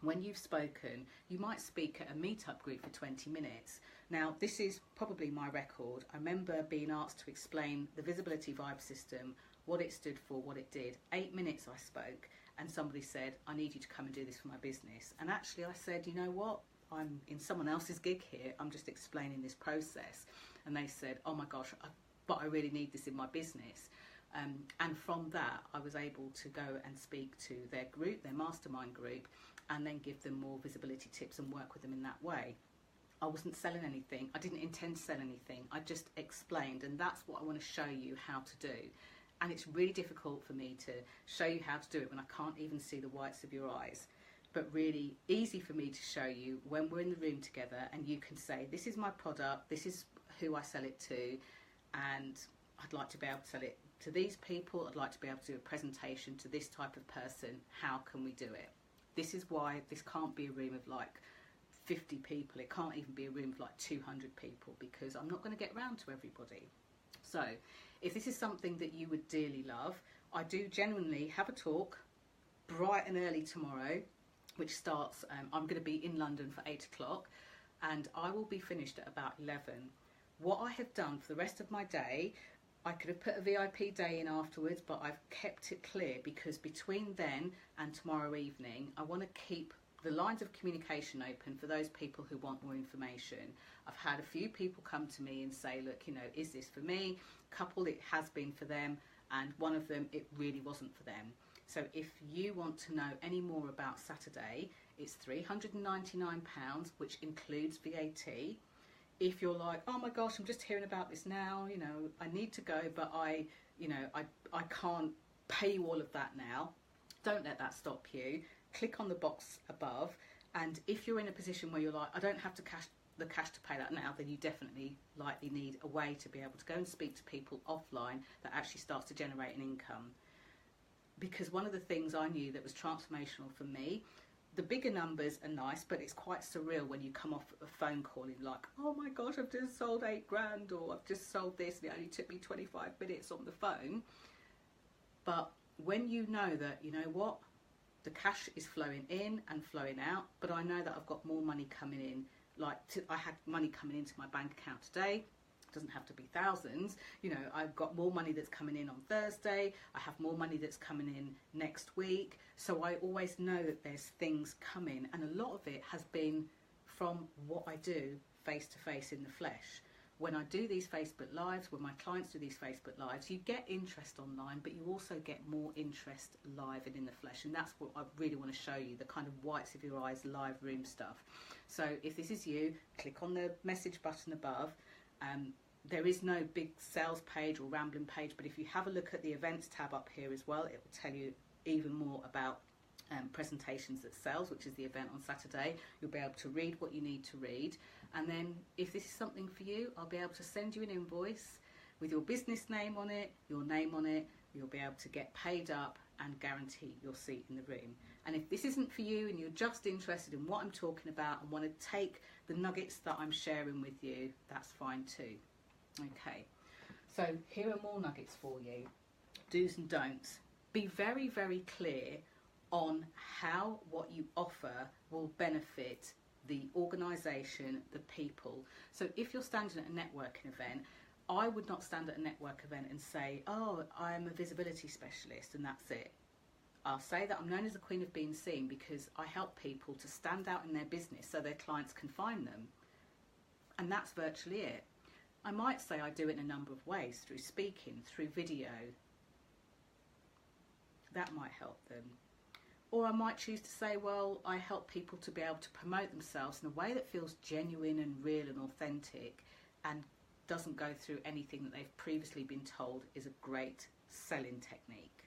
When you've spoken, you might speak at a meet-up group for 20 minutes. Now, this is probably my record. I remember being asked to explain the visibility vibe system, what it stood for, what it did. 8 minutes I spoke, and somebody said, I need you to come and do this for my business. And actually I said, you know what? I'm in someone else's gig here. I'm just explaining this process. And they said, oh my gosh, but I really need this in my business. And from that, I was able to go and speak to their group, their mastermind group, and then give them more visibility tips and work with them in that way. I wasn't selling anything. I didn't intend to sell anything. I just explained, and that's what I want to show you how to do. And it's really difficult for me to show you how to do it when I can't even see the whites of your eyes. But really easy for me to show you when we're in the room together and you can say, this is my product, this is who I sell it to, and I'd like to be able to sell it to these people, I'd like to be able to do a presentation to this type of person, how can we do it? This is why this can't be a room of like 50 people. It can't even be a room of like 200 people, because I'm not going to get round to everybody. So if this is something that you would dearly love, I do genuinely have a talk bright and early tomorrow, which starts, I'm going to be in London for 8 o'clock, and I will be finished at about 11. What I have done for the rest of my day, I could have put a VIP day in afterwards, but I've kept it clear, because between then and tomorrow evening, I want to keep the lines of communication open for those people who want more information. I've had a few people come to me and say, look, you know, is this for me? A couple, it has been for them, and one of them, it really wasn't for them. So if you want to know any more about Saturday, it's £399, which includes VAT. If you're like, oh my gosh, I'm just hearing about this now, you know, I need to go, but I can't pay you all of that now, don't let that stop you. Click on the box above, and if you're in a position where you're like, I don't have the cash to pay that now, then you definitely likely need a way to be able to go and speak to people offline that actually starts to generate an income. Because one of the things I knew that was transformational for me, the bigger numbers are nice, but it's quite surreal when you come off a phone call and like, oh my gosh, I've just sold 8 grand, or I've just sold this and it only took me 25 minutes on the phone. But when you know that, you know what, the cash is flowing in and flowing out, but I know that I've got more money coming in. I had money coming into my bank account today. It doesn't have to be thousands. You know, I've got more money that's coming in on Thursday. I have more money that's coming in next week. So I always know that there's things coming, and a lot of it has been from what I do face to face in the flesh. When I do these Facebook Lives, when my clients do these Facebook Lives, you get interest online, but you also get more interest live and in the flesh. And that's what I really want to show you, the kind of whites of your eyes live room stuff. So if this is you, click on the message button above. There is no big sales page or rambling page, but if you have a look at the events tab up here as well, it will tell you even more about presentations that sells, which is the event on Saturday. You'll be able to read what you need to read, and then if this is something for you, I'll be able to send you an invoice with your business name on it, your name on it. You'll be able to get paid up and guarantee your seat in the room. And if this isn't for you and you're just interested in what I'm talking about and want to take the nuggets that I'm sharing with you, that's fine too. Okay, so here are more nuggets for you. Do's and don'ts. Be very, very clear on how what you offer will benefit the organisation, the people. So if you're standing at a networking event, I would not stand at a network event and say, oh, I'm a visibility specialist and that's it. I'll say that I'm known as the Queen of Being Seen because I help people to stand out in their business so their clients can find them. And that's virtually it. I might say I do it in a number of ways, through speaking, through video. That might help them. Or I might choose to say, well, I help people to be able to promote themselves in a way that feels genuine and real and authentic and doesn't go through anything that they've previously been told is a great selling technique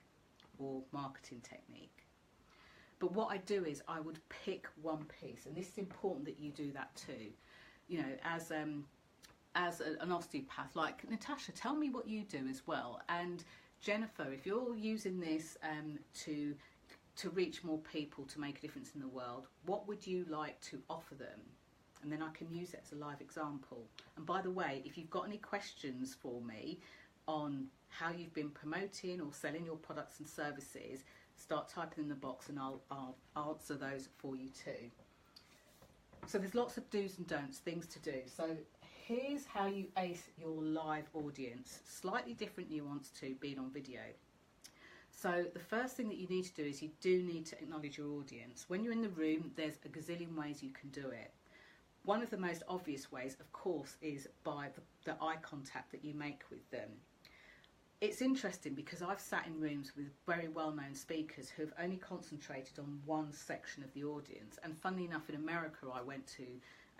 or marketing technique. But what I do is I would pick one piece, and this is important that you do that too. You know, as an osteopath, like Natasha, tell me what you do as well. And Jennifer, if you're using this to reach more people, to make a difference in the world, what would you like to offer them? And then I can use it as a live example. And by the way, if you've got any questions for me on how you've been promoting or selling your products and services, start typing in the box and I'll answer those for you too. So there's lots of do's and don'ts, things to do. So here's how you ace your live audience. Slightly different nuance to being on video. So the first thing that you need to do is you do need to acknowledge your audience. When you're in the room, there's a gazillion ways you can do it. One of the most obvious ways, of course, is by the eye contact that you make with them. It's interesting because I've sat in rooms with very well-known speakers who have only concentrated on one section of the audience. And funnily enough, in America, I went to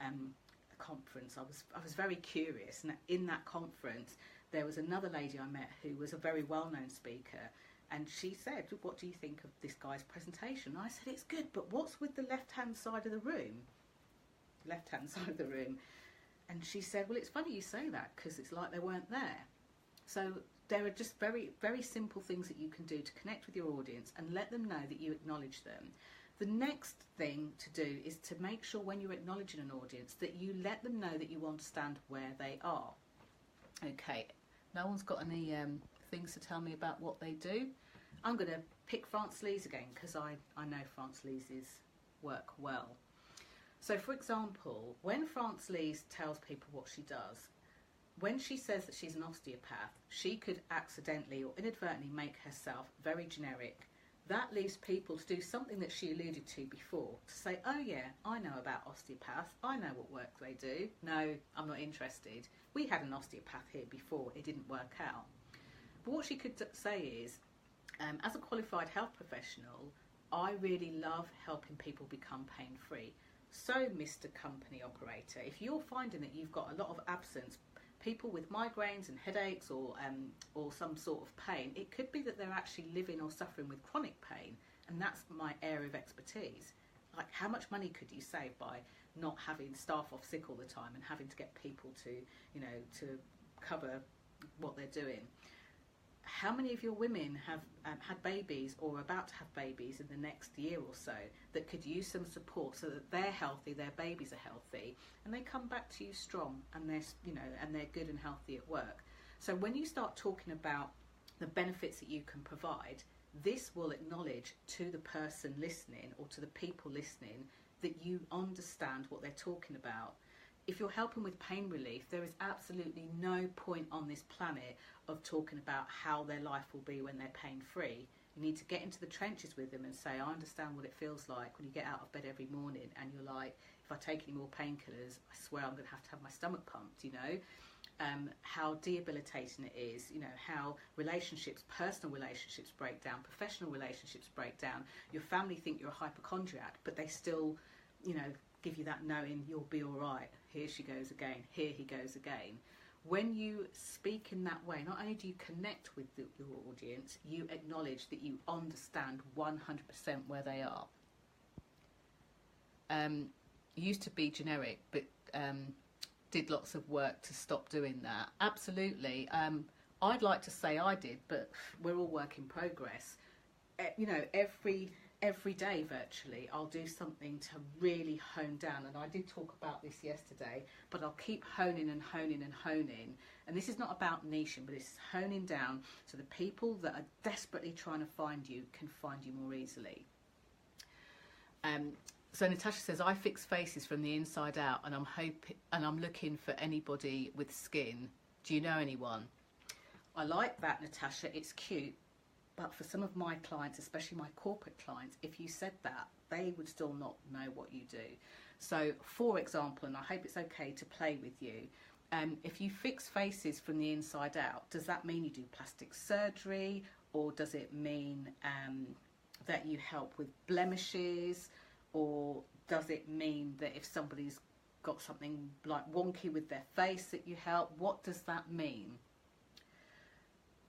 a conference. I was very curious, and in that conference, there was another lady I met who was a very well-known speaker. And she said, what do you think of this guy's presentation? And I said, it's good, but what's with the left-hand side of the room? Left-hand side of the room. And she said, well, it's funny you say that because it's like they weren't there. So there are just very, very simple things that you can do to connect with your audience and let them know that you acknowledge them. The next thing to do is to make sure when you're acknowledging an audience that you let them know that you understand where they are. Okay, no one's got any things to tell me about what they do. I'm going to pick France Lee's again because I know France Lee's work well. So for example, when France Lee's tells people what she does, when she says that she's an osteopath, she could accidentally or inadvertently make herself very generic. That leaves people to do something that she alluded to before, to say, oh yeah, I know about osteopaths, I know what work they do. No, I'm not interested. We had an osteopath here before, it didn't work out. But what she could say is, as a qualified health professional, I really love helping people become pain-free. So, Mr. Company Operator, if you're finding that you've got a lot of absence, people with migraines and headaches or some sort of pain, it could be that they're actually living or suffering with chronic pain, and that's my area of expertise. Like, how much money could you save by not having staff off sick all the time and having to get people to, you know, to cover what they're doing? How many of your women have had babies or are about to have babies in the next year or so that could use some support so that they're healthy, their babies are healthy, and they come back to you strong and they're, you know, and they're good and healthy at work? So when you start talking about the benefits that you can provide, this will acknowledge to the person listening or to the people listening that you understand what they're talking about. If you're helping with pain relief, there is absolutely no point on this planet of talking about how their life will be when they're pain-free. You need to get into the trenches with them and say, I understand what it feels like when you get out of bed every morning and you're like, if I take any more painkillers, I swear I'm going to have my stomach pumped, you know. How debilitating it is, you know, how relationships, personal relationships break down, professional relationships break down. Your family think you're a hypochondriac, but they still, you know, give you that knowing you'll be all right. Here she goes again, here he goes again. When you speak in that way, not only do you connect with your audience, you acknowledge that you understand 100% where they are. Used to be generic, but did lots of work to stop doing that. Absolutely. I'd like to say I did, but we're all work in progress. You know, every day virtually I'll do something to really hone down, and I did talk about this yesterday, but I'll keep honing and honing and honing. And this is not about niching, but it's honing down so the people that are desperately trying to find you can find you more easily. So Natasha says, I fix faces from the inside out, and I'm looking for anybody with skin. Do you know anyone? I like that, Natasha, it's cute. But for some of my clients, especially my corporate clients, if you said that, they would still not know what you do. So, for example, and I hope it's okay to play with you, if you fix faces from the inside out, does that mean you do plastic surgery, or does it mean that you help with blemishes, or does it mean that if somebody's got something like wonky with their face that you help? What does that mean?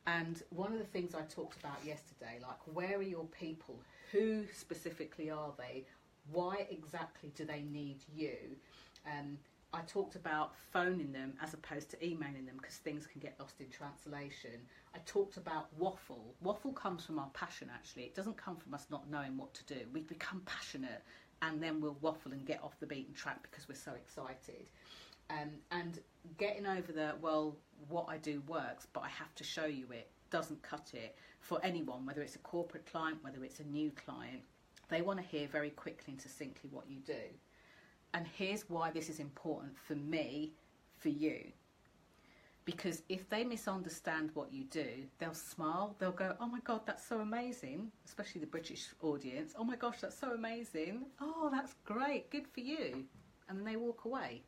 And one of the things I talked about yesterday, like, where are your people? Who specifically are they? Why exactly do they need you? I talked about phoning them as opposed to emailing them because things can get lost in translation. I talked about waffle. Waffle comes from our passion, actually. It doesn't come from us not knowing what to do. We become passionate and then we'll waffle and get off the beaten track because we're so excited. And getting over the, well, what I do works, but I have to show you it, doesn't cut it for anyone, whether it's a corporate client, whether it's a new client. They want to hear very quickly and succinctly what you do. And here's why this is important for me, for you. Because if they misunderstand what you do, they'll smile, they'll go, oh my God, that's so amazing, especially the British audience. Oh my gosh, that's so amazing. Oh, that's great, good for you. And then they walk away.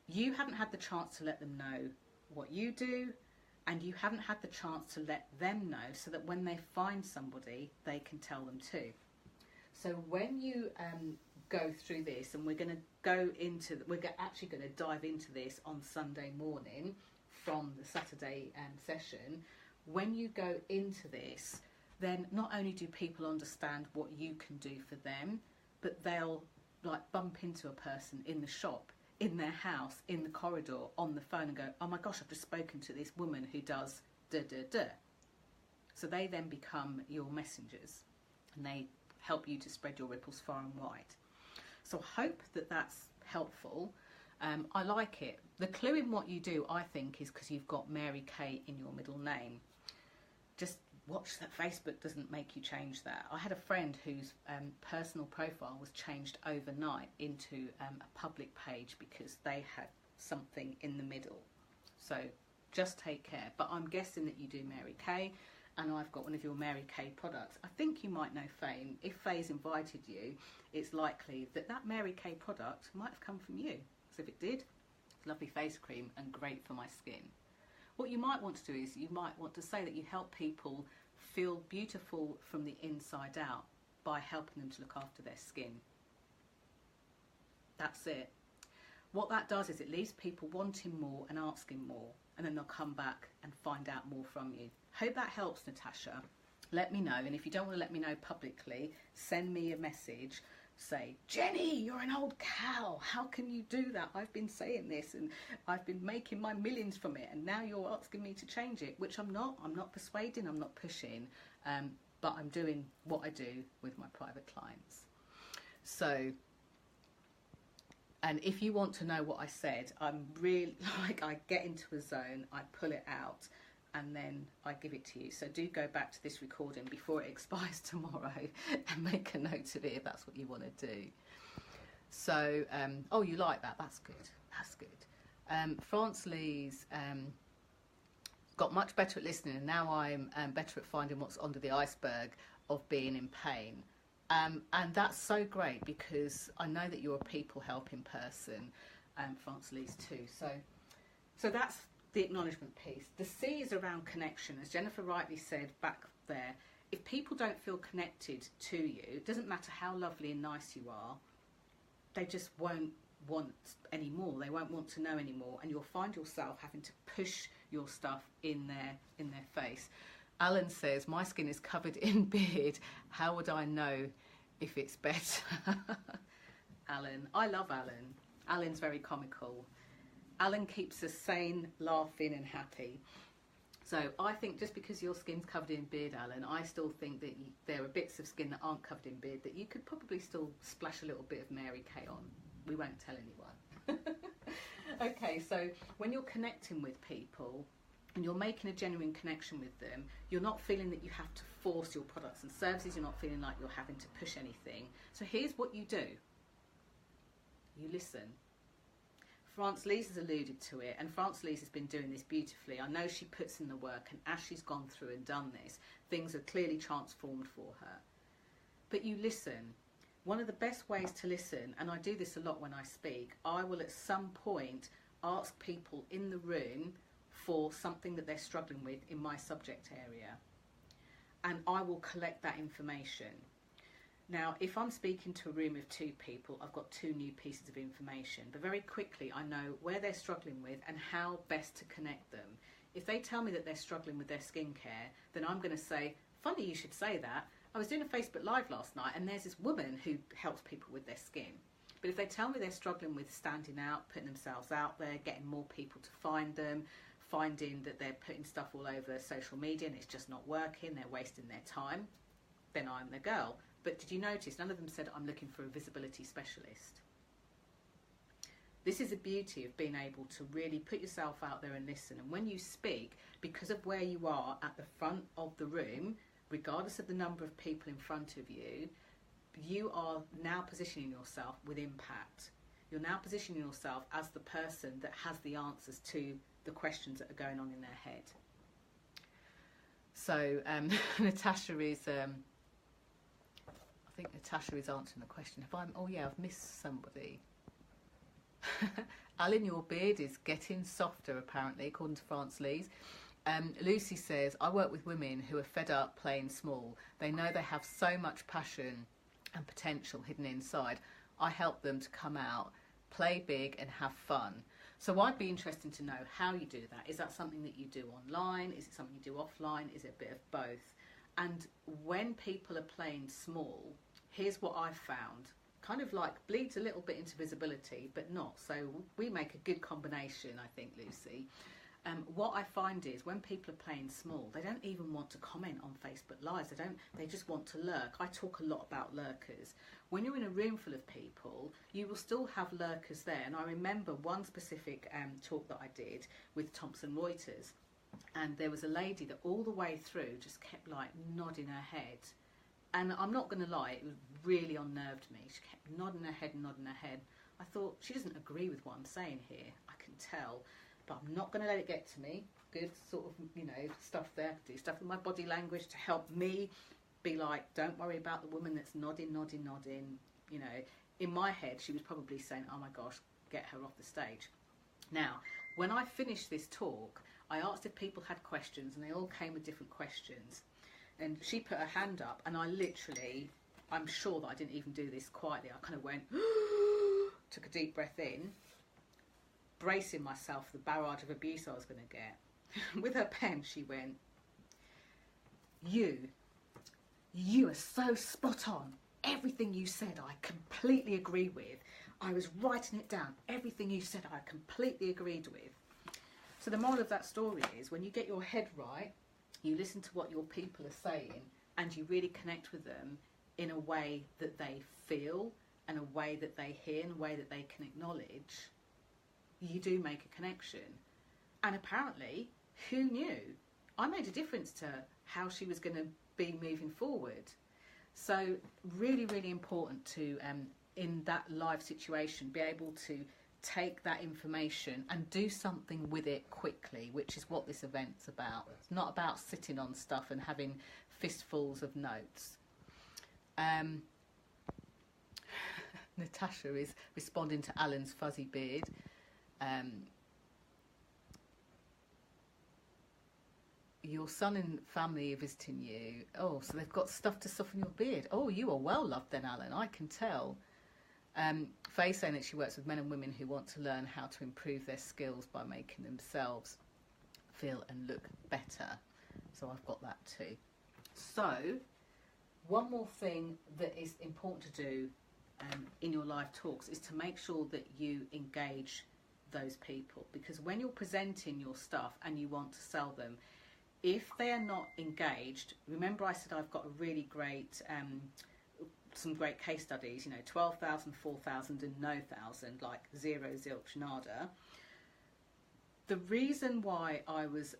You haven't had the chance to let them know what you do, and you haven't had the chance to let them know so that when they find somebody, they can tell them too. So when you go through this, and we're going to go into, we're actually going to dive into this on Sunday morning from the Saturday session. When you go into this, then not only do people understand what you can do for them, but they'll like bump into a person in the shop, in their house, in the corridor, on the phone, and go, oh my gosh, I've just spoken to this woman who does da da da. So they then become your messengers, and they help you to spread your ripples far and wide. So I hope that that's helpful. I like it. The clue in what you do, I think, is because you've got Mary Kay in your middle name. Just watch that Facebook doesn't make you change that. I had a friend whose personal profile was changed overnight into a public page because they had something in the middle. So just take care. But I'm guessing that you do Mary Kay, and I've got one of your Mary Kay products. I think you might know Faye. If Faye's invited you, it's likely that that Mary Kay product might have come from you. So if it did, it's lovely face cream and great for my skin. What you might want to do is you might want to say that you help people feel beautiful from the inside out by helping them to look after their skin. That's it. What that does is it leaves people wanting more and asking more, and then they'll come back and find out more from you. Hope that helps, Natasha. Let me know, and if you don't want to let me know publicly, send me a message. Say, Jenny, you're an old cow. How can you do that? I've been saying this and I've been making my millions from it, and now you're asking me to change it, which I'm not. I'm not persuading, I'm not pushing, but I'm doing what I do with my private clients. So, and if you want to know what I said, I'm really, like, I get into a zone, I pull it out, and then I give it to you. So do go back to this recording before it expires tomorrow and make a note of it if that's what you want to do. So, oh, you like that? That's good. That's good. France Lee's got much better at listening, and now I'm better at finding what's under the iceberg of being in pain. And that's so great, because I know that you're a people helping person, France Lee's too. So that's the acknowledgement piece. The C is around connection. As Jennifer rightly said back there, if people don't feel connected to you, it doesn't matter how lovely and nice you are, they just won't want any more. They won't want to know anymore, and you'll find yourself having to push your stuff in their face. Alan says, my skin is covered in beard. How would I know if it's better? Alan. I love Alan. Alan's very comical. Alan keeps us sane, laughing and happy. So I think just because your skin's covered in beard, Alan, I still think that there are bits of skin that aren't covered in beard that you could probably still splash a little bit of Mary Kay on. We won't tell anyone. Okay, so when you're connecting with people and you're making a genuine connection with them, you're not feeling that you have to force your products and services, you're not feeling like you're having to push anything. So here's what you do. You listen. France Lees has alluded to it, and France Lees has been doing this beautifully. I know she puts in the work, and as she's gone through and done this, things are clearly transformed for her. But you listen. One of the best ways to listen, and I do this a lot when I speak, I will at some point ask people in the room for something that they're struggling with in my subject area, and I will collect that information. Now, if I'm speaking to a room of 2 people, I've got 2 new pieces of information, but very quickly I know where they're struggling with and how best to connect them. If they tell me that they're struggling with their skincare, then I'm going to say, funny you should say that. I was doing a Facebook Live last night and there's this woman who helps people with their skin. But if they tell me they're struggling with standing out, putting themselves out there, getting more people to find them, finding that they're putting stuff all over social media and it's just not working, they're wasting their time, then I'm the girl. But did you notice none of them said I'm looking for a visibility specialist? This is the beauty of being able to really put yourself out there and listen. And when you speak, because of where you are at the front of the room, regardless of the number of people in front of you, you are now positioning yourself with impact. You're now positioning yourself as the person that has the answers to the questions that are going on in their head. So Natasha is... I think Natasha is answering the question. Oh yeah, I've missed somebody. Alan, your beard is getting softer apparently, according to France Lees. Lucy says, I work with women who are fed up playing small. They know they have so much passion and potential hidden inside. I help them to come out, play big and have fun. So I'd be interested to know how you do that. Is that something that you do online? Is it something you do offline? Is it a bit of both? And when people are playing small, here's what I've found. Kind of like bleeds a little bit into visibility, but not. So we make a good combination, I think, Lucy. What I find is when people are playing small, they don't even want to comment on Facebook Lives. They just want to lurk. I talk a lot about lurkers. When you're in a room full of people, you will still have lurkers there. And I remember one specific talk that I did with Thomson Reuters, and there was a lady that all the way through just kept like nodding her head. And I'm not going to lie, it really unnerved me. She kept nodding her head and nodding her head. I thought, she doesn't agree with what I'm saying here. I can tell. But I'm not going to let it get to me. Good sort of, you know, stuff there. Do stuff with my body language to help me be like, don't worry about the woman that's nodding, nodding, nodding. You know, in my head, she was probably saying, oh my gosh, get her off the stage. Now, when I finished this talk, I asked if people had questions, and they all came with different questions. And she put her hand up, and I literally, I'm sure that I didn't even do this quietly. I kind of went, took a deep breath in, bracing myself for the barrage of abuse I was going to get. With her pen, she went, you are so spot on. Everything you said, I completely agree with. I was writing it down. Everything you said, I completely agreed with. So the moral of that story is, when you get your head right, you listen to what your people are saying, and you really connect with them in a way that they feel, and a way that they hear, and a way that they can acknowledge, you do make a connection. And apparently, who knew? I made a difference to how she was going to be moving forward. So really, really important to, in that live situation, be able to take that information and do something with it quickly, which is what this event's about. It's not about sitting on stuff and having fistfuls of notes. Natasha is responding to Alan's fuzzy beard. Your son and family are visiting you. Oh, so they've got stuff to soften your beard. Oh, you are well loved then, Alan, I can tell. Faye saying that she works with men and women who want to learn how to improve their skills by making themselves feel and look better. So I've got that too. So one more thing that is important to do in your live talks is to make sure that you engage those people, because when you're presenting your stuff and you want to sell them, if they are not engaged, remember I said I've got a really great some great case studies, you know, 12,000, 4,000 and no thousand, like zero, zilch, nada. The reason why I was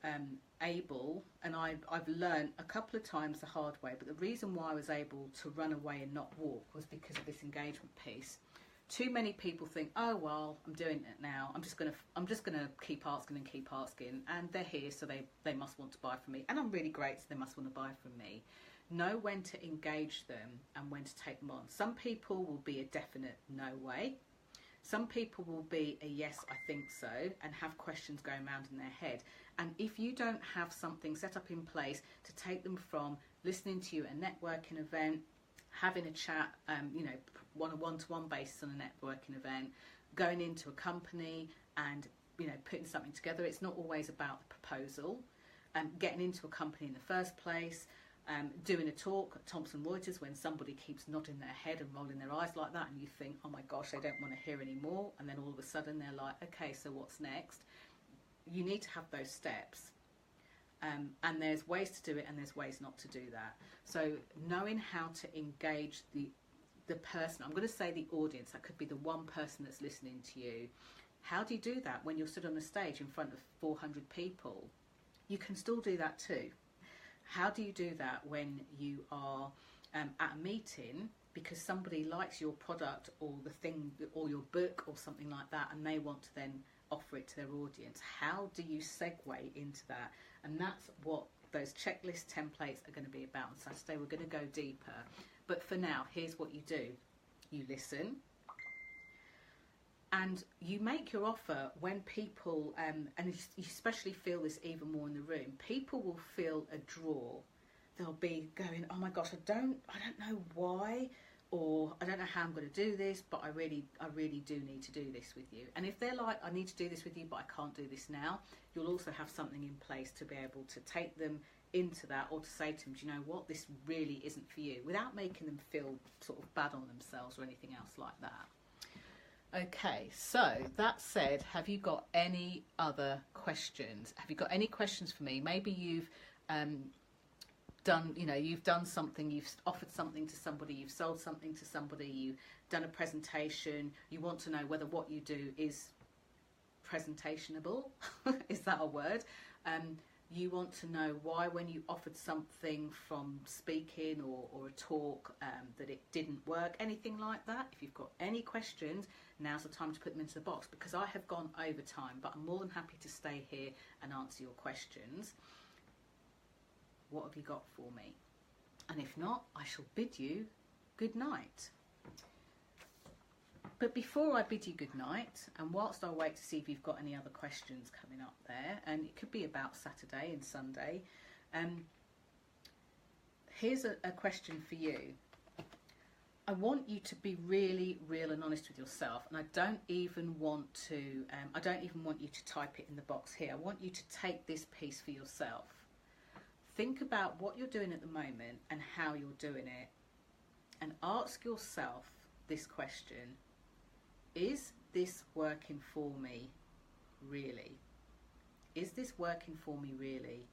able, and I've learned a couple of times the hard way, but the reason why I was able to run away and not walk was because of this engagement piece. Too many people think, oh well, I'm doing it now. I'm just gonna keep asking and keep asking, and they're here, so they must want to buy from me, and I'm really great, so they must want to buy from me. Know when to engage them and when to take them on. Some people will be a definite no way. Some people will be a yes, I think so, and have questions going around in their head. And if you don't have something set up in place to take them from listening to you at a networking event, having a chat, you know, on a one-to-one basis on a networking event, going into a company and, you know, putting something together. It's not always about the proposal. Getting into a company in the first place, doing a talk at Thomson Reuters when somebody keeps nodding their head and rolling their eyes like that, and you think, oh my gosh, I don't want to hear any more, and then all of a sudden they're like, okay, so what's next? You need to have those steps. And there's ways to do it and there's ways not to do that. So knowing how to engage the person, I'm going to say the audience, that could be the one person that's listening to you. How do you do that when you're stood on a stage in front of 400 people? You can still do that too. How do you do that when you are at a meeting because somebody likes your product or the thing or your book or something like that, and they want to then offer it to their audience? How do you segue into that? And that's what those checklist templates are going to be about on Saturday. We're going to go deeper, but for now, here's what you do. You listen and you make your offer when people, and you especially feel this even more in the room, people will feel a draw. They'll be going, oh my gosh, I don't know why, or I don't know how I'm going to do this, but I really do need to do this with you. And if they're like, I need to do this with you, but I can't do this now, you'll also have something in place to be able to take them into that, or to say to them, do you know what, this really isn't for you, without making them feel sort of bad on themselves or anything else like that. Okay, so that said, have you got any other questions? Have you got any questions for me? Maybe you've you've done something, you've offered something to somebody, you've sold something to somebody, you've done a presentation, you want to know whether what you do is presentationable. Is that a word? You want to know why, when you offered something from speaking or a talk, that it didn't work, anything like that. If you've got any questions, now's the time to put them into the box, because I have gone over time, but I'm more than happy to stay here and answer your questions. What have you got for me? And if not, I shall bid you good night. But before I bid you good night, and whilst I wait to see if you've got any other questions coming up there, and it could be about Saturday and Sunday, here's a question for you. I want you to be really real and honest with yourself, and I don't even want you to type it in the box here. I want you to take this piece for yourself. Think about what you're doing at the moment and how you're doing it, and ask yourself this question: is this working for me really? Is this working for me really?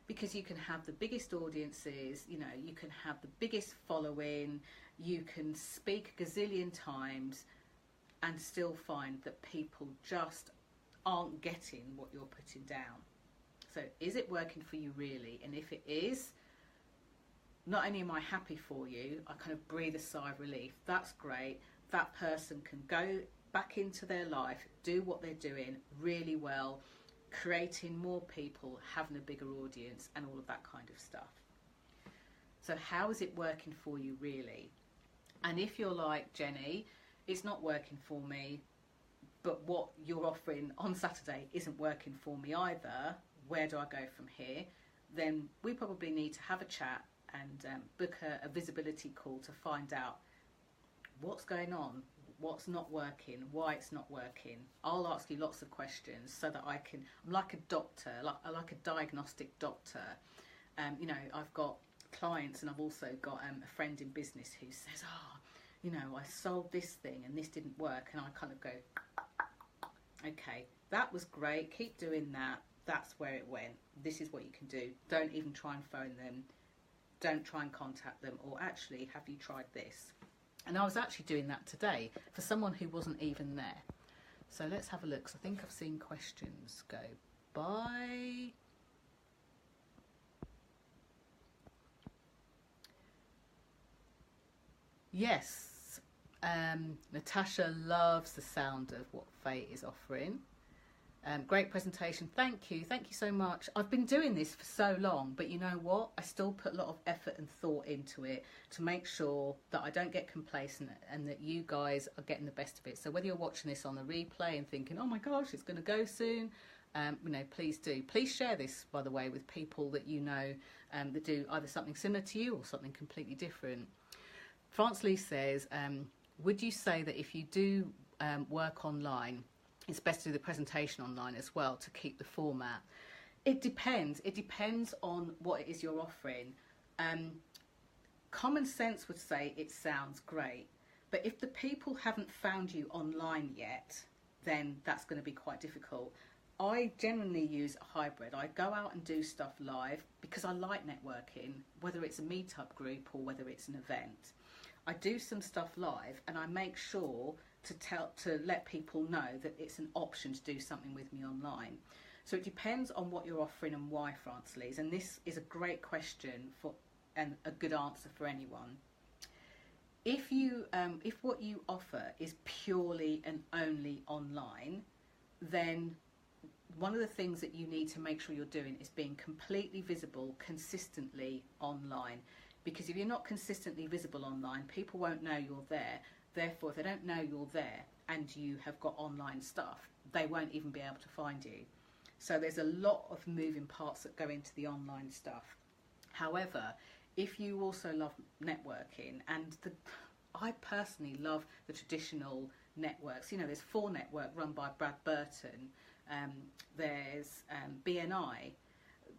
Because you can have the biggest audiences, you can have the biggest following, you can speak a gazillion times and still find that people just aren't getting what you're putting down. So is it working for you really? And if it is, not only am I happy for you, I kind of breathe a sigh of relief. That's great. That person can go back into their life, do what they're doing really well, creating more people, having a bigger audience, and all of that kind of stuff. So how is it working for you really? And if you're like, Jenny, it's not working for me, but what you're offering on Saturday isn't working for me either, where do I go from here? Then we probably need to have a chat and book a visibility call to find out what's going on, what's not working, why it's not working. I'll ask you lots of questions so that I'm like a doctor, like a diagnostic doctor. I've got clients, and I've also got a friend in business who says, I sold this thing and this didn't work, and I kind of go, okay, that was great, keep doing that, that's where it went, this is what you can do. Don't even try and phone them, don't try and contact them, or actually, have you tried this? And I was actually doing that today for someone who wasn't even there. So let's have a look. So I think I've seen questions go by. Yes, Natasha loves the sound of what Faye is offering. Great presentation. Thank you so much. I've been doing this for so long, but you know what? I still put a lot of effort and thought into it to make sure that I don't get complacent and that you guys are getting the best of it. So whether you're watching this on the replay and thinking, oh my gosh, it's going to go soon, please do. Please share this, by the way, with people that you know that do either something similar to you or something completely different. France Lee says, would you say that if you do work online, it's best to do the presentation online as well to keep the format? It depends. It depends on what it is you're offering. Common sense would say it sounds great, but if the people haven't found you online yet, then that's going to be quite difficult. I generally use a hybrid. I go out and do stuff live because I like networking, whether it's a meetup group or whether it's an event. I do some stuff live and I make sure to let people know that it's an option to do something with me online. So it depends on what you're offering and why, France Lees, and this is a great question and a good answer for anyone. If what you offer is purely and only online, then one of the things that you need to make sure you're doing is being completely visible consistently online, because if you're not consistently visible online, people won't know you're there. Therefore, if they don't know you're there and you have got online stuff, they won't even be able to find you. So there's a lot of moving parts that go into the online stuff. However, if you also love networking, and I personally love the traditional networks. There's 4 Network run by Brad Burton. There's BNI.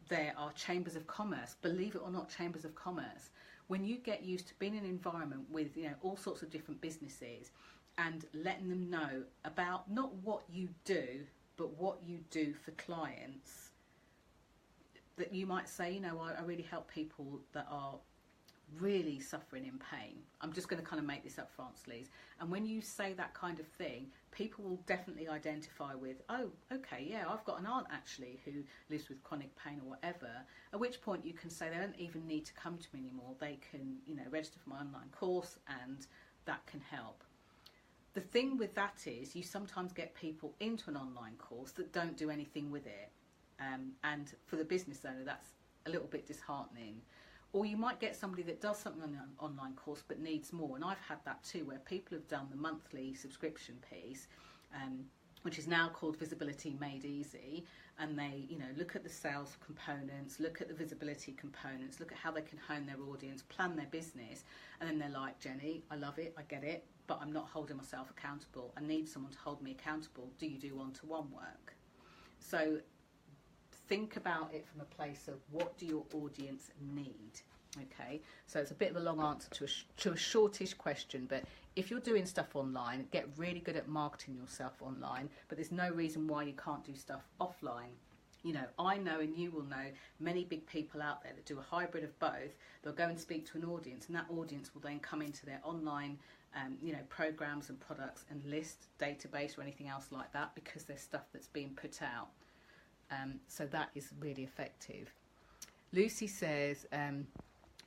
There are chambers of commerce. Believe it or not, chambers of commerce. When you get used to being in an environment with all sorts of different businesses, and letting them know about not what you do, but what you do for clients. That you might say, you know, I really help people that are really suffering in pain. I'm just going to kind of make this up, Frances. And when you say that kind of thing, people will definitely identify with, oh, okay, yeah, I've got an aunt actually who lives with chronic pain or whatever. At which point you can say they don't even need to come to me anymore. They can, you know, register for my online course and that can help. The thing with that is you sometimes get people into an online course that don't do anything with it. And for the business owner, that's a little bit disheartening. Or you might get somebody that does something on an online course but needs more. And I've had that too, where people have done the monthly subscription piece, which is now called Visibility Made Easy. And they, you know, look at the sales components, look at the visibility components, look at how they can hone their audience, plan their business. And then they're like, Jenny, I love it, I get it, but I'm not holding myself accountable. I need someone to hold me accountable. Do you do one-to-one work? So think about it from a place of what do your audience need, okay? So it's a bit of a long answer to a shortish question, but if you're doing stuff online, get really good at marketing yourself online, but there's no reason why you can't do stuff offline. You know, I know, and you will know, many big people out there that do a hybrid of both. They'll go and speak to an audience, and that audience will then come into their online you know, programs and products and list, database or anything else like that, because there's stuff that's being put out. So that is really effective. Lucy says,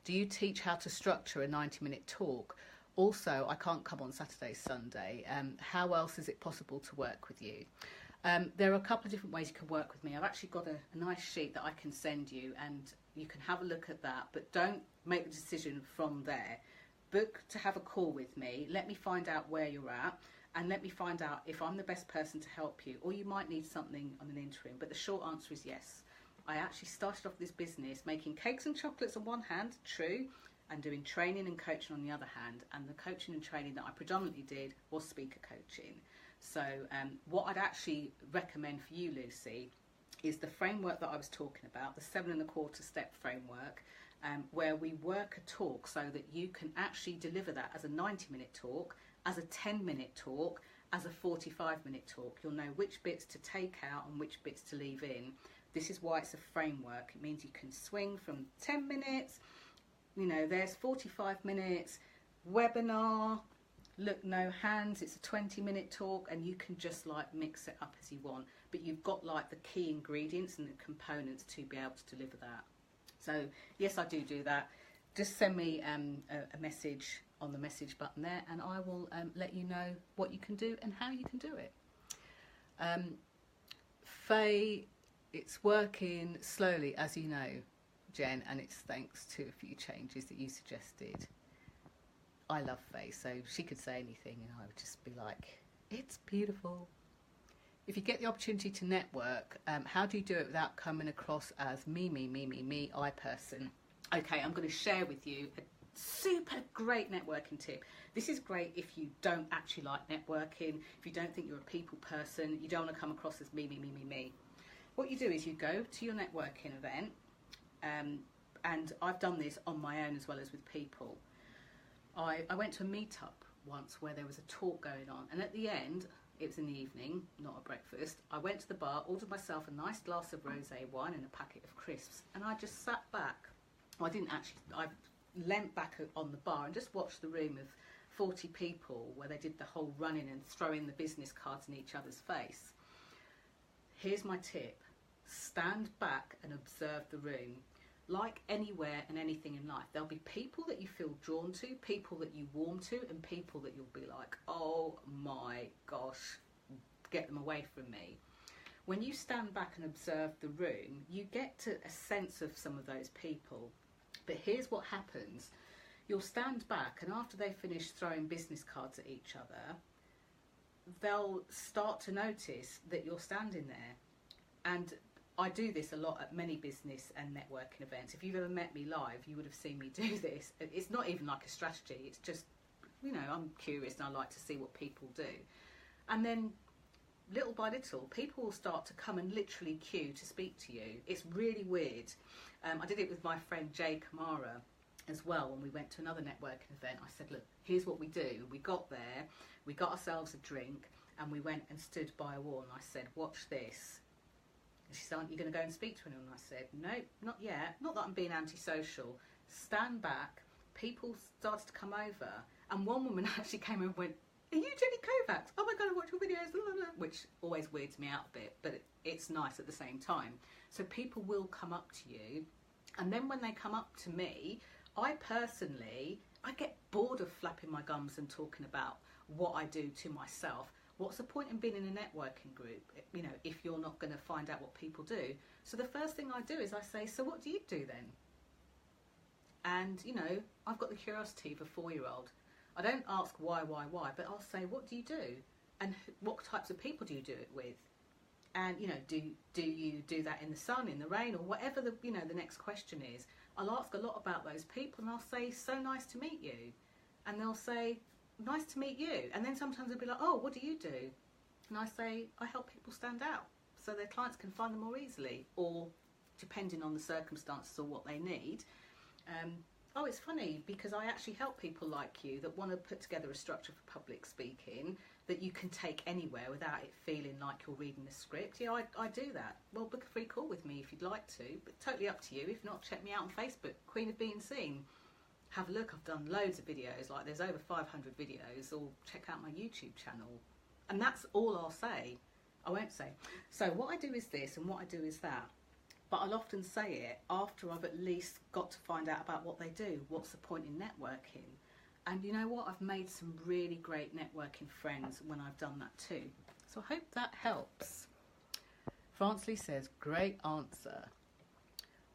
do you teach how to structure a 90-minute talk? Also, I can't come on Saturday, Sunday. How else is it possible to work with you? There are a couple of different ways you can work with me. I've actually got a nice sheet that I can send you, and you can have a look at that, but don't make the decision from there. Book to have a call with me. Let me find out where you're at, and let me find out if I'm the best person to help you, or you might need something on an interim. But the short answer is yes. I actually started off this business making cakes and chocolates on one hand, true, and doing training and coaching on the other hand. And the coaching and training that I predominantly did was speaker coaching. So what I'd actually recommend for you, Lucy, is the framework that I was talking about, the 7¼ step framework, where we work a talk so that you can actually deliver that as a 90-minute talk, as a 10-minute talk, as a 45-minute talk. You'll know which bits to take out and which bits to leave in. This is why it's a framework. It means you can swing from 10 minutes, you know, there's 45 minutes, webinar, look, no hands, it's a 20-minute talk, and you can just like mix it up as you want. But you've got like the key ingredients and the components to be able to deliver that. So yes, I do that. Just send me a message on the message button there, and I will let you know what you can do and how you can do it. Faye, it's working slowly, as you know, Jen, and it's thanks to a few changes that you suggested. I love Faye, so she could say anything and I would just be like, it's beautiful. If you get the opportunity to network, how do you do it without coming across as me, I person? Okay, I'm going to share with you a super great networking tip. This is great if you don't actually like networking, if you don't think you're a people person, you don't want to come across as me. What you do is you go to your networking event, and I've done this on my own as well as with people. I went to a meetup once where there was a talk going on, and at the end, it was in the evening, not a breakfast, I went to the bar, ordered myself a nice glass of rosé wine and a packet of crisps, and I just sat back. Well, I leant back on the bar and just watched the room of 40 people where they did the whole running and throwing the business cards in each other's face. Here's my tip. Stand back and observe the room. Like anywhere and anything in life, there'll be people that you feel drawn to, people that you warm to, and people that you'll be like, oh my gosh, get them away from me. When you stand back and observe the room, you get to a sense of some of those people. But here's what happens. You'll stand back, and after they finish throwing business cards at each other, they'll start to notice that you're standing there. And I do this a lot at many business and networking events. If you've ever met me live, you would have seen me do this. It's not even like a strategy. It's just, you know, I'm curious and I like to see what people do. And then little by little, people will start to come and literally queue to speak to you. It's really weird. I did it with my friend Jay Kamara, as well, when we went to another networking event, I said, look, here's what we do. We got there, we got ourselves a drink, and we went and stood by a wall, and I said, watch this. And she said, aren't you going to go and speak to anyone? And I said, no, not yet. Not that I'm being antisocial. Stand back. People started to come over, and one woman actually came over and went, are you Jenny Kovacs? Oh my God, I watch your videos, blah, blah, blah, which always weirds me out a bit, but it's nice at the same time. So people will come up to you, and then when they come up to me, I get bored of flapping my gums and talking about what I do to myself. What's the point in being in a networking group, you know, if you're not going to find out what people do? So the first thing I do is I say, so what do you do then? And, you know, I've got the curiosity of a 4-year-old. I don't ask why, but I'll say, what do you do? And what types of people do you do it with? And, you know, do you do that in the sun, in the rain, or whatever the, you know, the next question is? I'll ask a lot about those people, and I'll say, so nice to meet you. And they'll say, nice to meet you. And then sometimes they'll be like, oh, what do you do? And I say, I help people stand out so their clients can find them more easily, or depending on the circumstances or what they need. Oh, it's funny because I actually help people like you that want to put together a structure for public speaking that you can take anywhere without it feeling like you're reading a script. Yeah, I do that. Well, book a free call with me if you'd like to, but totally up to you. If not, check me out on Facebook, Queen of Being Seen. Have a look. I've done loads of videos, like there's over 500 videos, or check out my YouTube channel. And that's all I'll say. I won't say, so what I do is this and what I do is that. But I'll often say it after I've at least got to find out about what they do. What's the point in networking? And you know what? I've made some really great networking friends when I've done that too. So I hope that helps. Fransley says, great answer.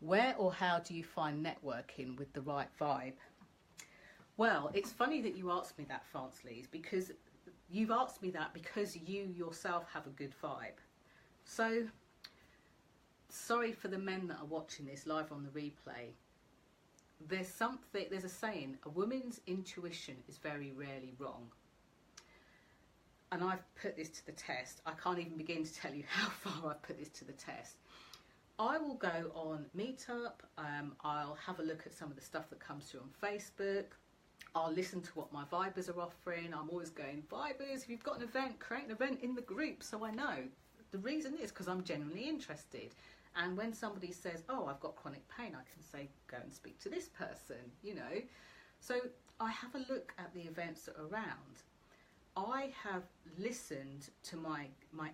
Where or how do you find networking with the right vibe? Well, it's funny that you asked me that, Fransley, because you've asked me that because you yourself have a good vibe. So, sorry for the men that are watching this live on the replay. There's a saying, a woman's intuition is very rarely wrong. And I've put this to the test. I can't even begin to tell you how far I've put this to the test. I will go on Meetup, I'll have a look at some of the stuff that comes through on Facebook, I'll listen to what my Vibers are offering. I'm always going, Vibers, if you've got an event, create an event in the group so I know. The reason is because I'm genuinely interested. And when somebody says, oh, I've got chronic pain, I can say, go and speak to this person, you know. So I have a look at the events that are around. I have listened to my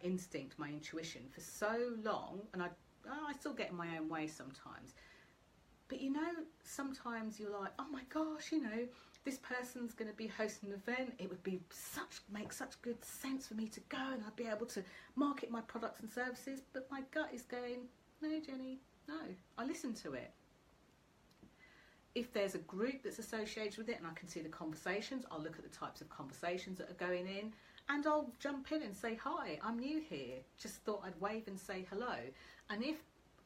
instinct, my intuition for so long, and I still get in my own way sometimes. But you know, sometimes you're like, oh my gosh, you know, this person's going to be hosting an event. It would be make such good sense for me to go, and I'd be able to market my products and services. But my gut is going, no, Jenny, no. I listen to it. If there's a group that's associated with it and I can see the conversations, I'll look at the types of conversations that are going in, and I'll jump in and say, hi, I'm new here. Just thought I'd wave and say hello. And if,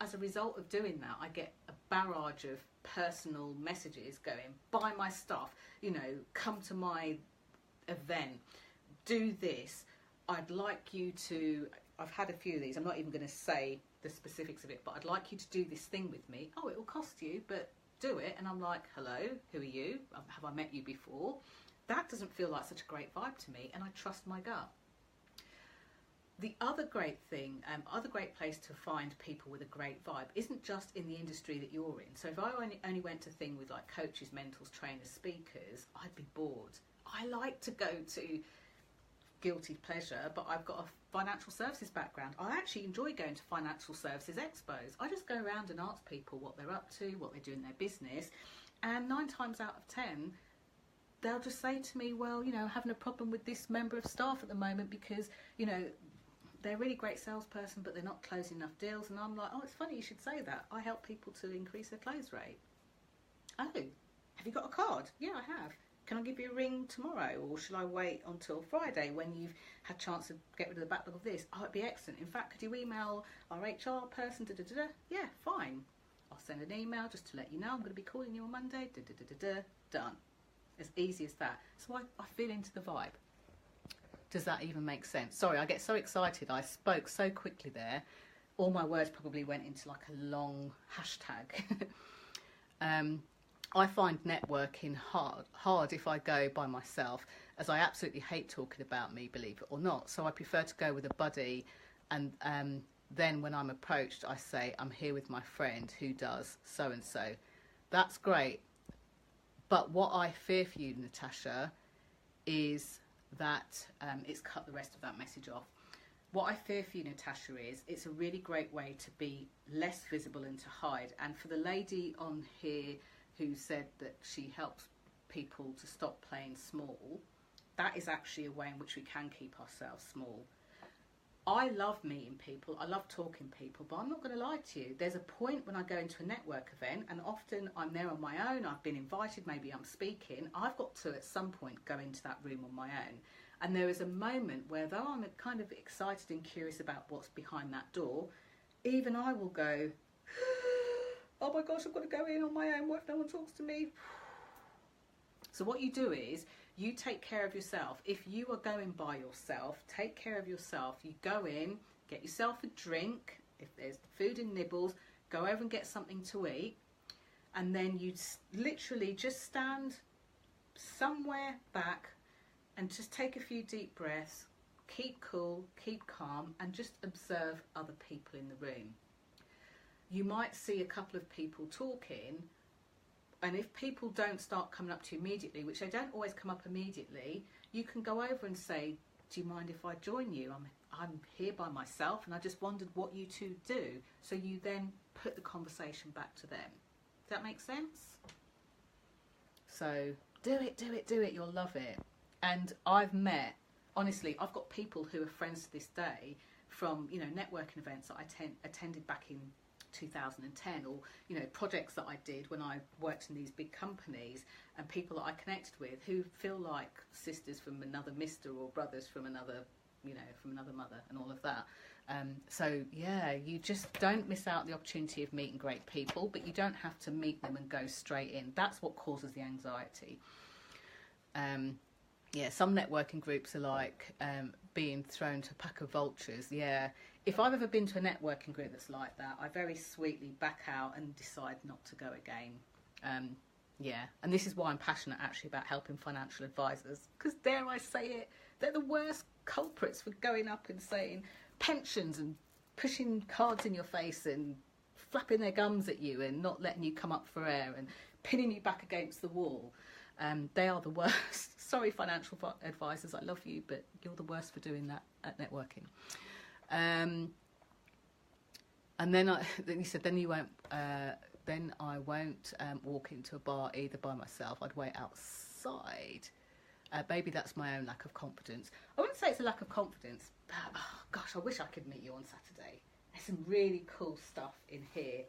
as a result of doing that, I get a barrage of personal messages going, buy my stuff, you know, come to my event, do this, I'd like you to, I've had a few of these, I'm not even going to say the specifics of it, but I'd like you to do this thing with me. Oh, it will cost you, but do it. And I'm like, hello, who are you? Have I met you before? That doesn't feel like such a great vibe to me, and I trust my gut. The other great thing, other great place to find people with a great vibe isn't just in the industry that you're in. So if I only went to thing with like coaches, mentors, trainers, speakers, I'd be bored. I like to go to, guilty pleasure, but I've got a financial services background. I actually enjoy going to financial services expos. I just go around and ask people what they're up to, what they do in their business, and 9 times out of 10, they'll just say to me, well, you know, having a problem with this member of staff at the moment because, you know, they're a really great salesperson, but they're not closing enough deals. And I'm like, oh, it's funny you should say that. I help people to increase their close rate. Oh, have you got a card? Yeah, I have. Can I give you a ring tomorrow, or shall I wait until Friday when you've had a chance to get rid of the backlog of this? Oh, it'd be excellent. In fact, could you email our HR person? Da, da, da, da. Yeah, fine. I'll send an email just to let you know I'm going to be calling you on Monday. Da, da, da, da, da. Done. As easy as that. So I feel into the vibe. Does that even make sense? Sorry, I get so excited. I spoke so quickly there. All my words probably went into like a long hashtag. I find networking hard if I go by myself, as I absolutely hate talking about me, believe it or not. So I prefer to go with a buddy, and then when I'm approached, I say, I'm here with my friend who does so and so. That's great. But what I fear for you, Natasha, is that it's cut the rest of that message off. What I fear for you, Natasha, is it's a really great way to be less visible and to hide. And for the lady on here who said that she helps people to stop playing small, that is actually a way in which we can keep ourselves small. I love meeting people, I love talking to people, but I'm not going to lie to you. There's a point when I go into a network event, and often I'm there on my own, I've been invited, maybe I'm speaking, I've got to at some point go into that room on my own. And there is a moment where, though I'm kind of excited and curious about what's behind that door, even I will go, oh my gosh, I've got to go in on my own, what if no one talks to me? So what you do is, you take care of yourself. If you are going by yourself, take care of yourself. You go in, get yourself a drink, if there's food and nibbles, go over and get something to eat, and then you literally just stand somewhere back and just take a few deep breaths, keep cool, keep calm, and just observe other people in the room. You might see a couple of people talking, and if people don't start coming up to you immediately, which they don't always come up immediately, you can go over and say, do you mind if I join you? I'm here by myself and I just wondered what you two do. So you then put the conversation back to them. Does that make sense? So do it, do it, do it. You'll love it. And I've met, honestly, I've got people who are friends to this day from, you know, networking events that I attended back in 2010, or, you know, projects that I did when I worked in these big companies, and people that I connected with who feel like sisters from another mister, or brothers from another, you know, from another mother, and all of that. So yeah, you just don't miss out the opportunity of meeting great people, but you don't have to meet them and go straight in. That's what causes the anxiety. Yeah, some networking groups are like being thrown to a pack of vultures. Yeah, if I've ever been to a networking group that's like that, I very sweetly back out and decide not to go again. Yeah, and this is why I'm passionate actually about helping financial advisors, because dare I say it, they're the worst culprits for going up and saying pensions and pushing cards in your face and flapping their gums at you and not letting you come up for air and pinning you back against the wall. They are the worst. Sorry, financial advisors, I love you, but you're the worst for doing that at networking. And then he said, then you won't. Then I won't walk into a bar either by myself. I'd wait outside. Maybe that's my own lack of confidence. I wouldn't say it's a lack of confidence, but oh gosh, I wish I could meet you on Saturday. There's some really cool stuff in here.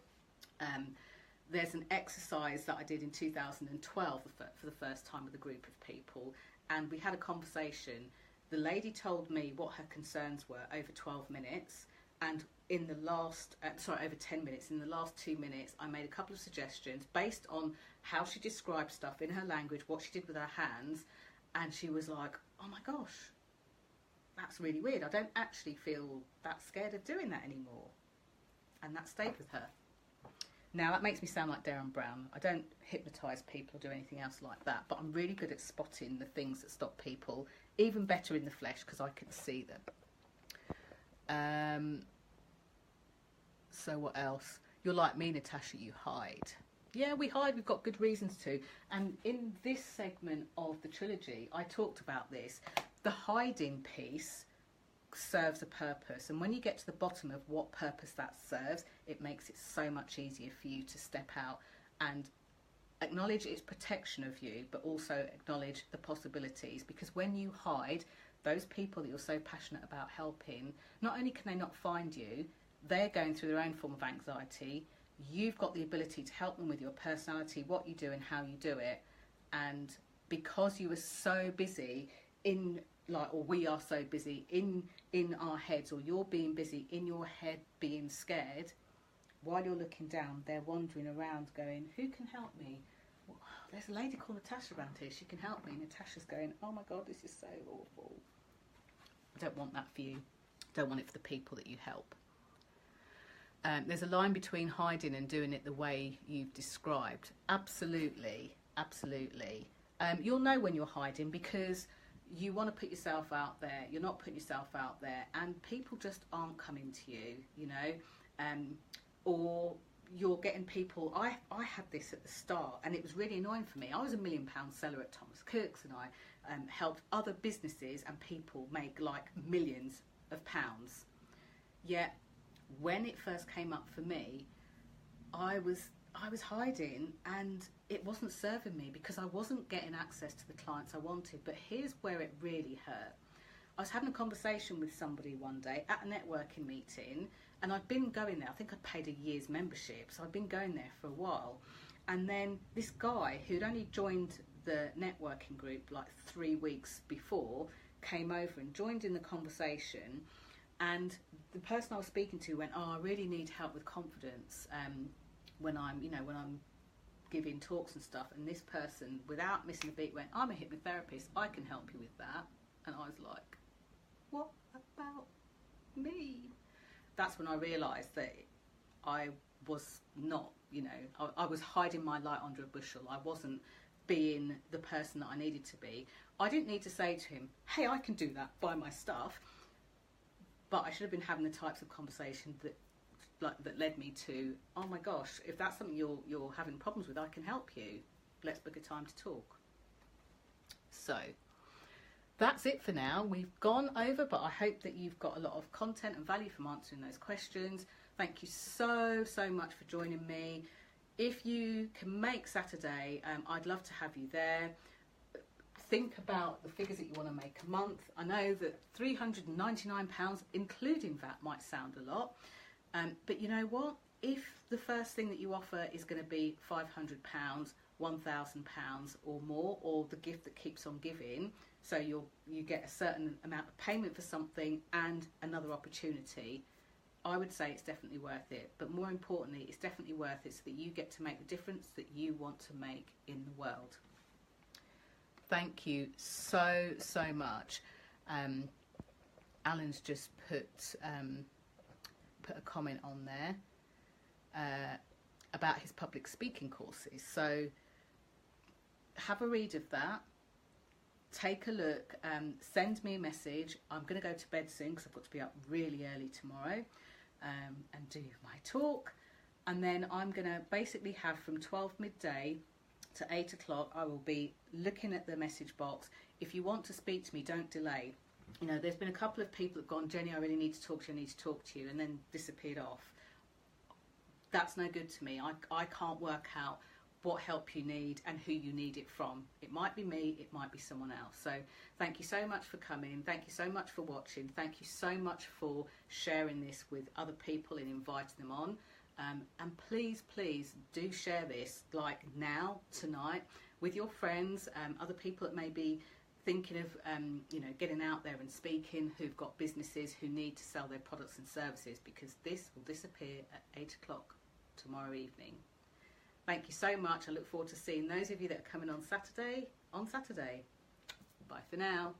There's an exercise that I did in 2012 for the first time with a group of people, and we had a conversation. The lady told me what her concerns were over 12 minutes, and in the last, over 10 minutes, in the last 2 minutes, I made a couple of suggestions based on how she described stuff in her language, what she did with her hands, and she was like, oh my gosh, that's really weird. I don't actually feel that scared of doing that anymore. And that stayed with her. Now, that makes me sound like Darren Brown. I don't hypnotise people or do anything else like that, but I'm really good at spotting the things that stop people, even better in the flesh, because I can see them. So what else? You're like me, Natasha, you hide. Yeah, we hide, we've got good reasons to. And in this segment of the trilogy, I talked about this. The hiding piece serves a purpose, and when you get to the bottom of what purpose that serves, it makes it so much easier for you to step out and acknowledge its protection of you, but also acknowledge the possibilities. Because when you hide, those people that you're so passionate about helping, not only can they not find you, they're going through their own form of anxiety. You've got the ability to help them with your personality, what you do and how you do it. And because you were so busy or we are so busy in our heads, or you're being busy in your head being scared, while you're looking down, they're wandering around going, who can help me? Well, there's a lady called Natasha around here, she can help me. Natasha's going, oh my God, this is so awful. I don't want that for you. I don't want it for the people that you help. There's a line between hiding and doing it the way you've described. Absolutely, absolutely. You'll know when you're hiding because you want to put yourself out there. You're not putting yourself out there, and people just aren't coming to you, you know, or you're getting people. I had this at the start, and it was really annoying for me. I was a £1 million seller at Thomas Cook's, and I helped other businesses and people make like millions of pounds. Yet when it first came up for me, I was hiding, and it wasn't serving me because I wasn't getting access to the clients I wanted. But here's where it really hurt. I was having a conversation with somebody one day at a networking meeting, and I'd been going there. I think I'd paid a year's membership, so I'd been going there for a while. And then this guy who'd only joined the networking group like 3 weeks before came over and joined in the conversation. And the person I was speaking to went, "Oh, I really need help with confidence when I'm giving talks and stuff." And this person, without missing a beat, went, "I'm a hypnotherapist. I can help you with that." And I was like, "What about me?" That's when I realised that I was not, I was hiding my light under a bushel. I wasn't being the person that I needed to be. I didn't need to say to him, "Hey, I can do that, buy my stuff." But I should have been having the types of conversation that led me to, "Oh my gosh, if that's something you're having problems with, I can help you. Let's book a time to talk." So that's it for now. We've gone over, but I hope that you've got a lot of content and value from answering those questions. Thank you so much for joining me. If you can make Saturday, I'd love to have you there. Think about the figures that you want to make a month. I know that £399 including VAT might sound a lot, but you know what? If the first thing that you offer is going to be £500, £1,000 or more, or the gift that keeps on giving, so you get a certain amount of payment for something and another opportunity, I would say it's definitely worth it. But more importantly, it's definitely worth it so that you get to make the difference that you want to make in the world. Thank you so much. Alan's just put a comment on there about his public speaking courses. So have a read of that. Take a look. Send me a message. I'm going to go to bed soon because I've got to be up really early tomorrow and do my talk. And then I'm going to basically have from 12 midday to 8 o'clock, I will be looking at the message box. If you want to speak to me, don't delay. There's been a couple of people that have gone, "Jenny, I really need to talk to you, I need to talk to you," and then disappeared off. That's no good to me. I can't work out what help you need and who you need it from. It might be me, it might be someone else. So thank you so much for coming. Thank you so much for watching. Thank you so much for sharing this with other people and inviting them on. And please do share this like now, tonight, with your friends, other people that may be thinking of getting out there and speaking, who've got businesses who need to sell their products and services, because this will disappear at 8 o'clock tomorrow evening. Thank you so much. I look forward to seeing those of you that are coming on Saturday. Bye for now.